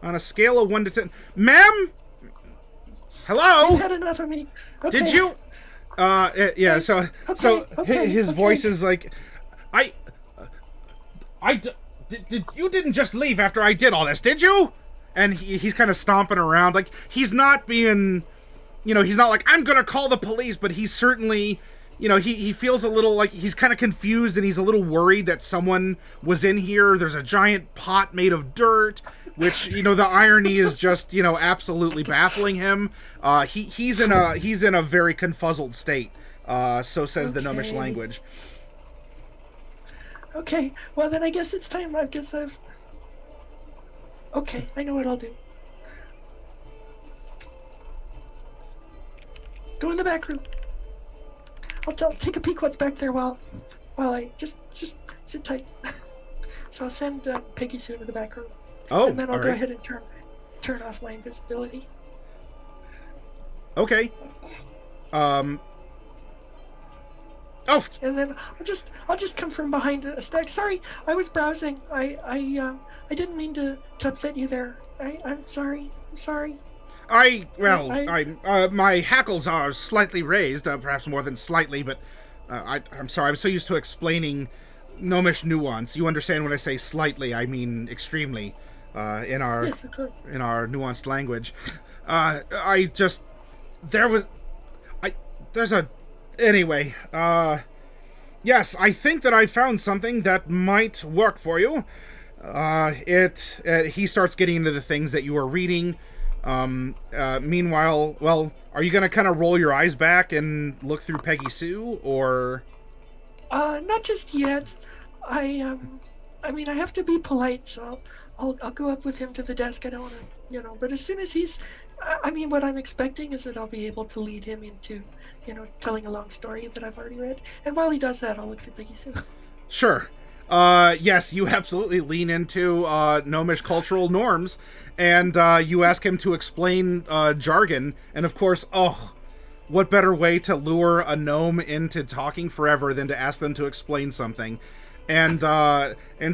on a scale of 1 to 10. Ma'am? Hello? They've had enough of me. Okay. Did you? Yeah, so his voice is like, you didn't just leave after I did all this, did you? And he's kind of stomping around, like, he's not being... he's not like, I'm gonna call the police, but he's certainly, he feels a little like he's kind of confused and he's a little worried that someone was in here. There's a giant pot made of dirt, which, the irony is just, absolutely baffling him. He's in a very confuzzled state. So says the Gnomish language. Okay, well then I guess it's time. Okay, I know what I'll do. Go in the back room. I'll take a peek what's back there while I just sit tight. So I'll send Peggy Sue to the back room. Oh, and then I'll all go right. ahead and turn off my invisibility. Okay. Oh, And then I'll just come from behind a stack. Sorry, I was browsing. I didn't mean to upset you there. I'm sorry. I'm sorry. My hackles are slightly raised, perhaps more than slightly, but I'm sorry. I'm so used to explaining Gnomish nuance. You understand when I say slightly, I mean extremely, Yes, of course. in our nuanced language. Anyway, yes, I think that I found something that might work for you. He starts getting into the things that you are reading. Meanwhile, well, are you gonna kind of roll your eyes back and look through Peggy Sue, or? Not just yet. I mean, I have to be polite, so I'll go up with him to the desk. I don't want to, but as soon as what I'm expecting is that I'll be able to lead him into, telling a long story that I've already read. And while he does that, I'll look through Peggy Sue. Sure. Yes, you absolutely lean into Gnomish cultural norms, and you ask him to explain jargon, and of course, what better way to lure a gnome into talking forever than to ask them to explain something. And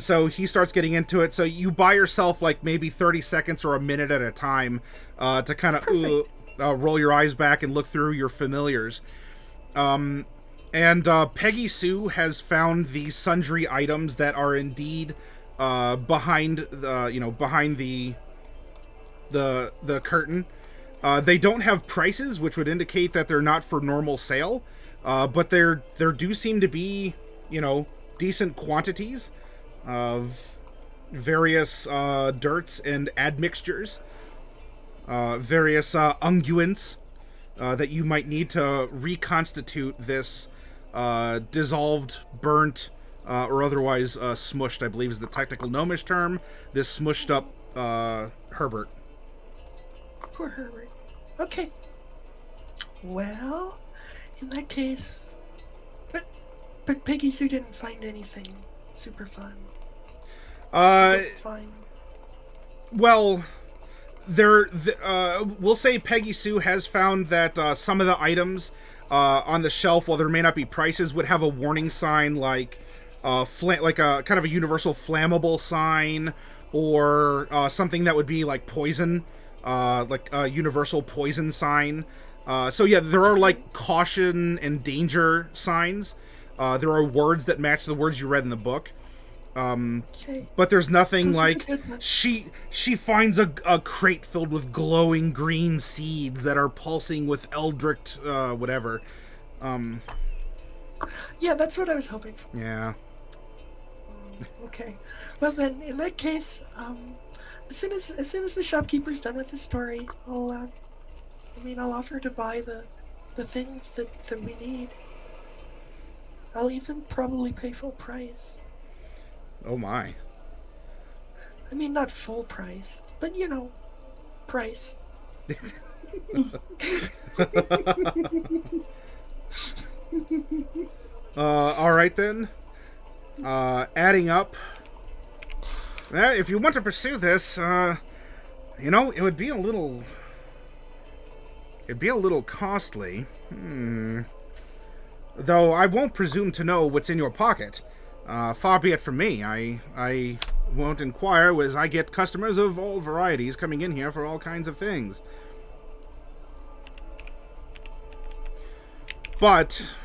so he starts getting into it, so you buy yourself like maybe 30 seconds or a minute at a time to kind of roll your eyes back and look through your familiars. And Peggy Sue has found the sundry items that are indeed behind the curtain. They don't have prices, which would indicate that they're not for normal sale, but there do seem to be, decent quantities of various dirts and admixtures, various unguents that you might need to reconstitute this dissolved, burnt, or otherwise smushed, I believe is the technical Gnomish term, this smushed up Herbert. Poor Herbert. Okay. Well, in that case... But Peggy Sue didn't find anything super fun. Fine. Well, we'll say Peggy Sue has found that some of the items on the shelf, while there may not be prices, would have a warning sign like a kind of a universal flammable sign, or something that would be like poison, like a universal poison sign. So yeah, there are like caution and danger signs. There are words that match the words you read in the book. Okay. But there's nothing Those are like good ones. she finds a crate filled with glowing green seeds that are pulsing with eldritch whatever. Yeah, that's what I was hoping for. Yeah. Okay. Well then, in that case, as soon as the shopkeeper's done with the story, I'll offer to buy the things that we need. I'll even probably pay full price. Oh my. I mean, not full price, but price. All right then. Adding up. If you want to pursue this, it would be a little. It'd be a little costly. Though I won't presume to know what's in your pocket. Far be it from me. I won't inquire, as I get customers of all varieties coming in here for all kinds of things. But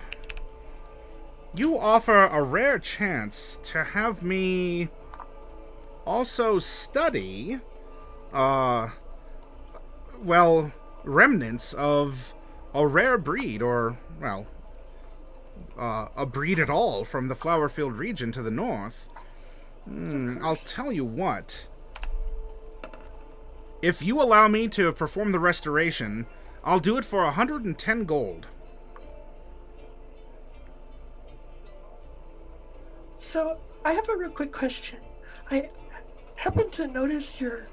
you offer a rare chance to have me also study, remnants of a rare breed, or, a breed at all from the Flowerfield region to the north. I'll tell you what. If you allow me to perform the restoration, I'll do it for 110 gold. So, I have a real quick question. I happen to notice your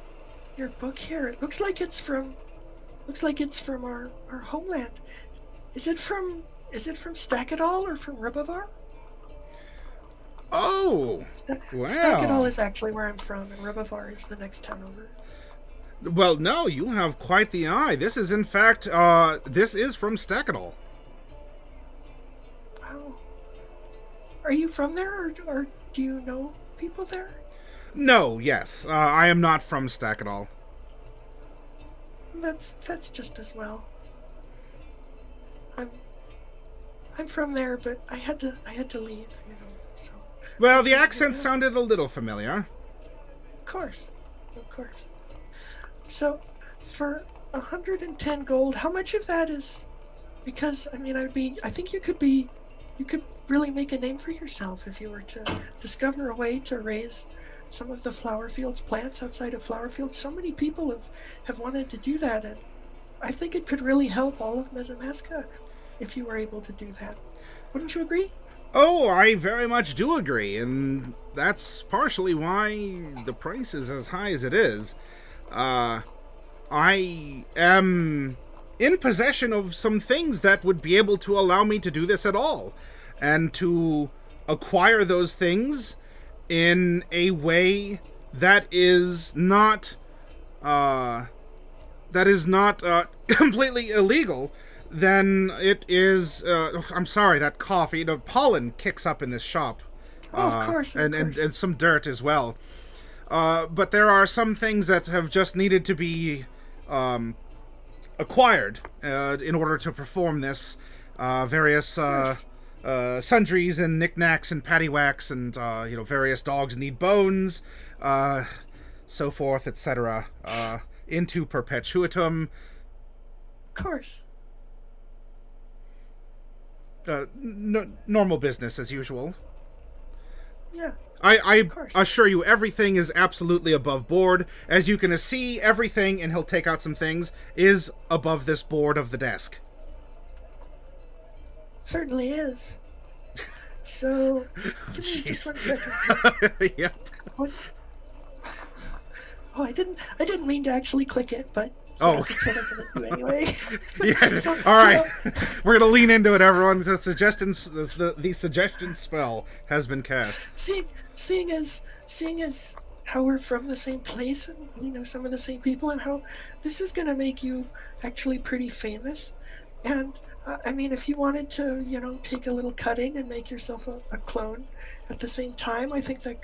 book here. It looks like it's from our homeland. Is it from Stackadal or from Ribavar? Oh, wow. Stackadal is actually where I'm from, and Ribavar is the next town over. Well, no, you have quite the eye. This is, in fact, this is from Stackadal. Wow. Are you from there, or do you know people there? No, yes. I am not from Stackadal. That's just as well. I'm from there, but I had to leave, so. Well, the accent sounded a little familiar. Of course. So, for 110 gold, how much of that is? Because I think you could really make a name for yourself if you were to discover a way to raise some of the Flowerfield's plants outside of Flowerfield. So many people have wanted to do that, and I think it could really help all of Mezamaska if you were able to do that. Wouldn't you agree? Oh, I very much do agree, and that's partially why the price is as high as it is. I am in possession of some things that would be able to allow me to do this at all, and to acquire those things in a way that is not completely illegal. Then it is. I'm sorry, that coffee, the pollen kicks up in this shop. Of course. And some dirt as well. But there are some things that have just needed to be acquired in order to perform this. Various sundries and knickknacks and paddywhacks and various dogs need bones, so forth, etc. Into perpetuitum. Of course. Normal business as usual. Yeah. I assure you, everything is absolutely above board. As you can see, everything, and he'll take out some things, is above this board of the desk. Certainly is. So, give me just 1 second. Yep. What? Oh, I didn't mean to actually click it, but that's what I'm gonna do anyway. Yeah. So, all right, we're gonna lean into it, everyone. The suggestion spell has been cast. Seeing as how we're from the same place and some of the same people, and how this is gonna make you actually pretty famous, and if you wanted to, take a little cutting and make yourself a clone at the same time, I think that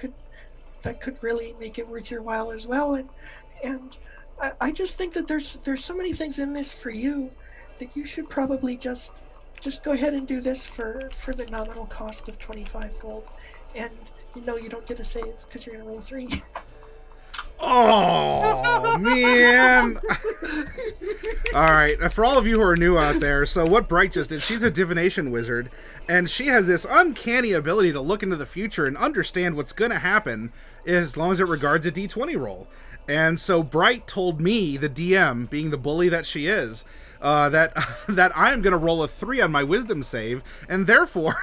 could really make it worth your while as well, and. I just think that there's so many things in this for you that you should probably just go ahead and do this for the nominal cost of 25 gold, and you don't get a save because you're gonna roll 3. Oh man! All right, for all of you who are new out there, so what Bright just did, she's a divination wizard, and she has this uncanny ability to look into the future and understand what's going to happen as long as it regards a d20 roll. And so Bright told me, the DM, being the bully that she is, that I am going to roll a 3 on my wisdom save, and therefore,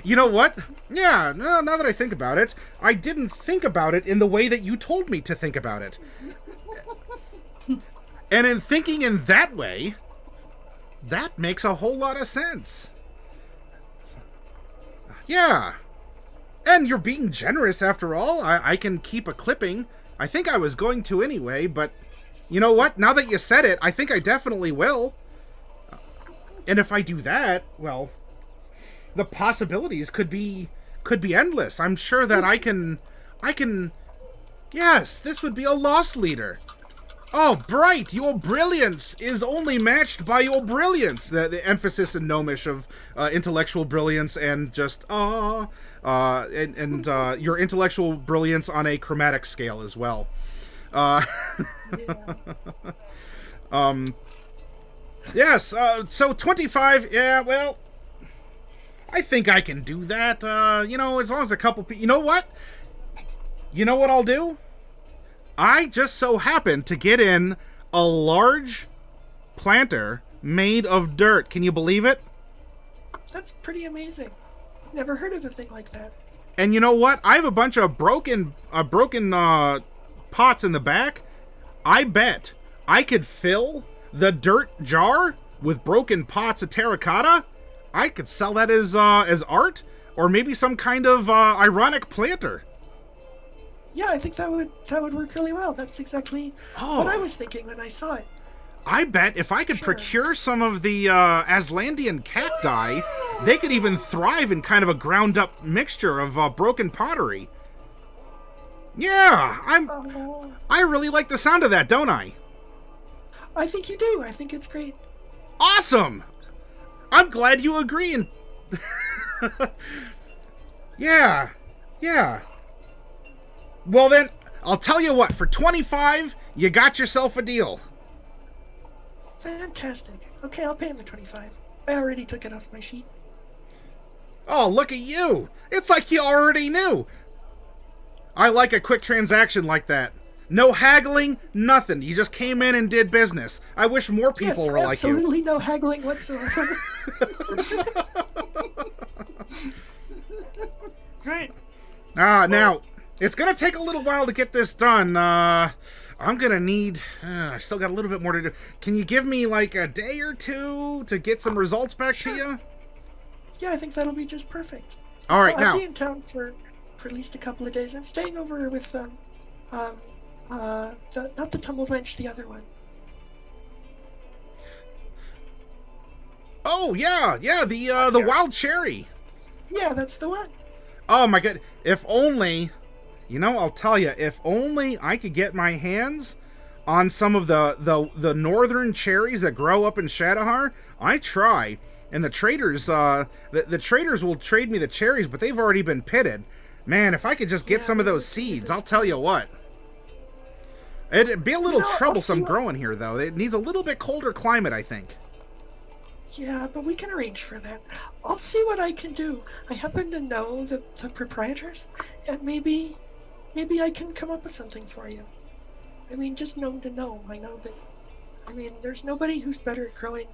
you know what? Yeah, now that I think about it, I didn't think about it in the way that you told me to think about it. And in thinking in that way, that makes a whole lot of sense. Yeah. And you're being generous after all. I can keep a clipping. I think I was going to anyway, but you know what? Now that you said it, I think I definitely will. And if I do that, well, the possibilities could be endless. I'm sure that I can yes, this would be a loss leader. Oh, Bright, your brilliance is only matched by your brilliance. The emphasis in Gnomish of intellectual brilliance and just your intellectual brilliance on a chromatic scale as well. Yes, so 25, yeah, well, I think I can do that. As long as a couple people... You know what? You know what I'll do? I just so happen to get in a large planter made of dirt. Can you believe it? That's pretty amazing. Never heard of a thing like that. And you know what? I have a bunch of broken pots in the back. I bet I could fill the dirt jar with broken pots of terracotta. I could sell that as art, or maybe some kind of ironic planter. Yeah, I think that would work really well. That's exactly what I was thinking when I saw it. I bet if I could procure some of the Aslandian cacti, they could even thrive in kind of a ground-up mixture of broken pottery. Yeah, I really like the sound of that, don't I? I think you do. I think it's great. Awesome! I'm glad you agree. And yeah. Well then, I'll tell you what. For 25, you got yourself a deal. Fantastic. Okay, I'll pay him the 25. I already took it off my sheet. Oh, look at you! It's like you already knew. I like a quick transaction like that. No haggling, nothing. You just came in and did business. I wish more people were like you. Absolutely no haggling whatsoever. Great. Now, it's going to take a little while to get this done. I'm going to need... I still got a little bit more to do. Can you give me like a day or two to get some results back to you? Yeah, I think that'll be just perfect. All right, now... I'll be in town for at least a couple of days. I'm staying over with... not the tumble wrench, the other one. Oh, yeah, the wild cherry. Yeah, that's the one. Oh, my God. If only, I'll tell you, if only I could get my hands on some of the northern cherries that grow up in Shadowheart. I try. And the traders, the traders will trade me the cherries, but they've already been pitted. Man, if I could just get some of those seeds, I'll tell you what. It'd be a little troublesome growing here, though. It needs a little bit colder climate, I think. Yeah, but we can arrange for that. I'll see what I can do. I happen to know the proprietors, and maybe I can come up with something for you. I mean, just gnome to gnome. I know that. I mean, there's nobody who's better at growing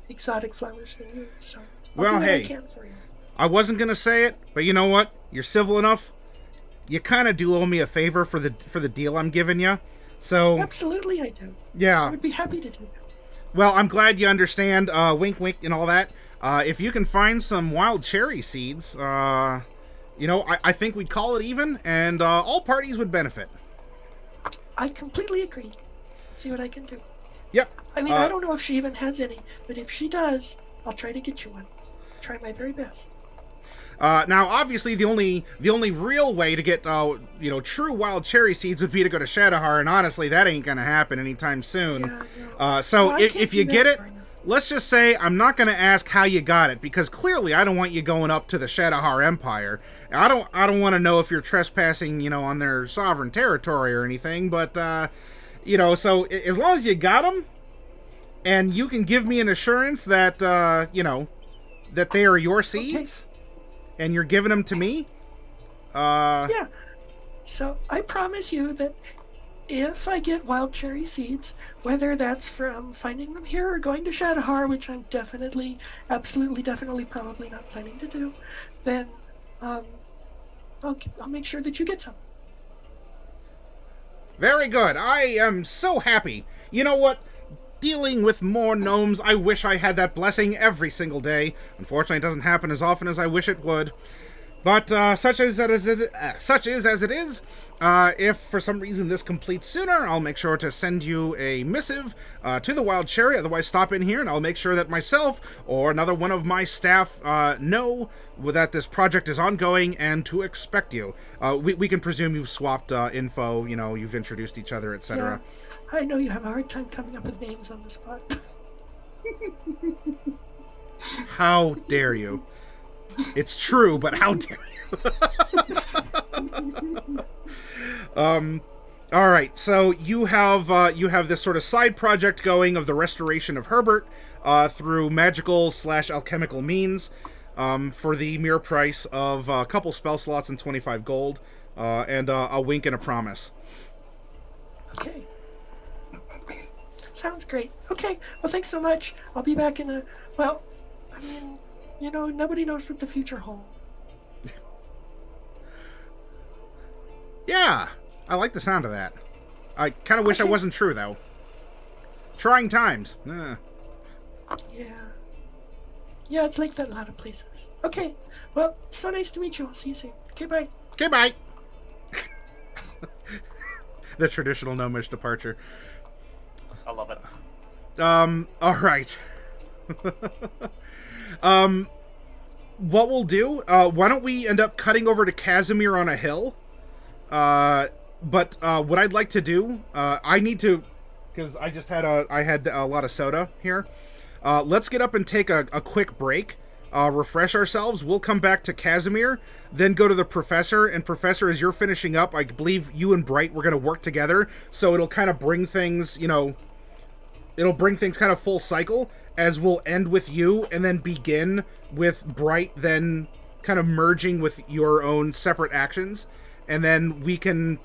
exotic flowers than you. So I'll do what I can for you. I wasn't gonna say it, but you know what? You're civil enough. You kind of do owe me a favor for the deal I'm giving you. So absolutely, I do. Yeah, I would be happy to do that. Well, I'm glad you understand. Wink, wink, and all that. If you can find some wild cherry seeds, I think we'd call it even, and all parties would benefit. I completely agree. See what I can do. Yep. I mean, I don't know if she even has any, but if she does, I'll try to get you one. Try my very best. Now, obviously, the only real way to get true wild cherry seeds would be to go to Shadowheart, and honestly, that ain't gonna happen anytime soon. Yeah, no. So if you get it, let's just say I'm not gonna ask how you got it, because clearly I don't want you going up to the Shadowheart Empire. I don't want to know if you're trespassing, on their sovereign territory or anything. But so as long as you got them, and you can give me an assurance that that they are your seeds. Okay. And you're giving them to me? Yeah. So I promise you that if I get wild cherry seeds, whether that's from finding them here or going to Shadowheart, which I'm definitely, absolutely, definitely, probably not planning to do, then I'll make sure that you get some. Very good. I am so happy. You know what? Dealing with more gnomes, I wish I had that blessing every single day. Unfortunately, it doesn't happen as often as I wish it would. But such is as it is. If for some reason this completes sooner, I'll make sure to send you a missive to the Wild Cherry. Otherwise, stop in here, and I'll make sure that myself or another one of my staff know that this project is ongoing and to expect you. We can presume you've swapped info. You've introduced each other, etc. Yeah. I know you have a hard time coming up with names on the spot. How dare you? It's true, but how dare you? All right, so you have this sort of side project going of the restoration of Herbert through magical / alchemical means. for the mere price of a couple spell slots and 25 gold, and a wink and a promise. Okay. Sounds great. Okay, well, thanks so much. I'll be back in a... Well, I mean, you know, nobody knows what the future holds. Yeah, I like the sound of that. I kind of wish it wasn't true, though. Trying times. Yeah. Yeah, it's like that in a lot of places. Okay, well, it's so nice to meet you. I'll see you soon. Okay, bye. Okay, bye. The traditional gnomish departure. I love it. All right. What we'll do, why don't we end up cutting over to Casimir on a hill? But what I'd like to do, I need to, because I had a lot of soda here. Let's get up and take a quick break, refresh ourselves. We'll come back to Casimir, then go to the Professor. And Professor, as you're finishing up, I believe you and Bright were going to work together, so it'll kind of bring things, it'll bring things kind of full cycle, as we'll end with you and then begin with Bright, then kind of merging with your own separate actions. And then we can,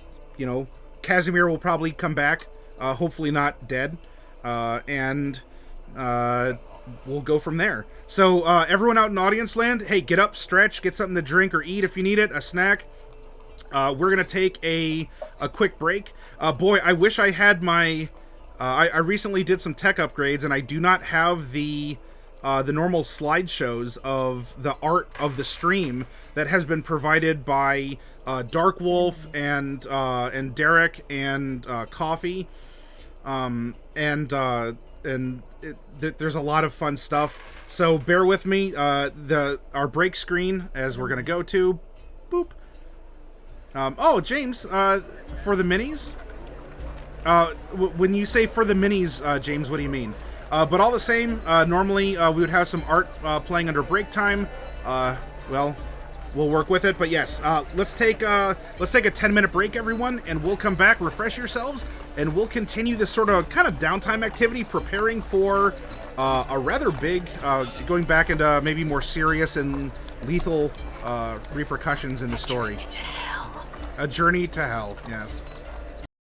Casimir will probably come back, hopefully not dead, and we'll go from there. So everyone out in audience land, hey, get up, stretch, get something to drink or eat if you need it, a snack. We're going to take a quick break. Boy, I wish I had my... I recently did some tech upgrades, and I do not have the normal slideshows of the art of the stream that has been provided by Dark Wolf and Derek and Coffee, there's a lot of fun stuff. So bear with me. Our break screen, as we're gonna go to, boop. Oh, James, for the minis. When you say for the minis, James, what do you mean? But all the same, normally we would have some art playing under break time. Well, we'll work with it. But yes, let's take a 10-minute break, everyone, and we'll come back, refresh yourselves, and we'll continue this sort of kind of downtime activity, preparing for a rather big, going back into maybe more serious and lethal repercussions in the story. A journey to hell, yes.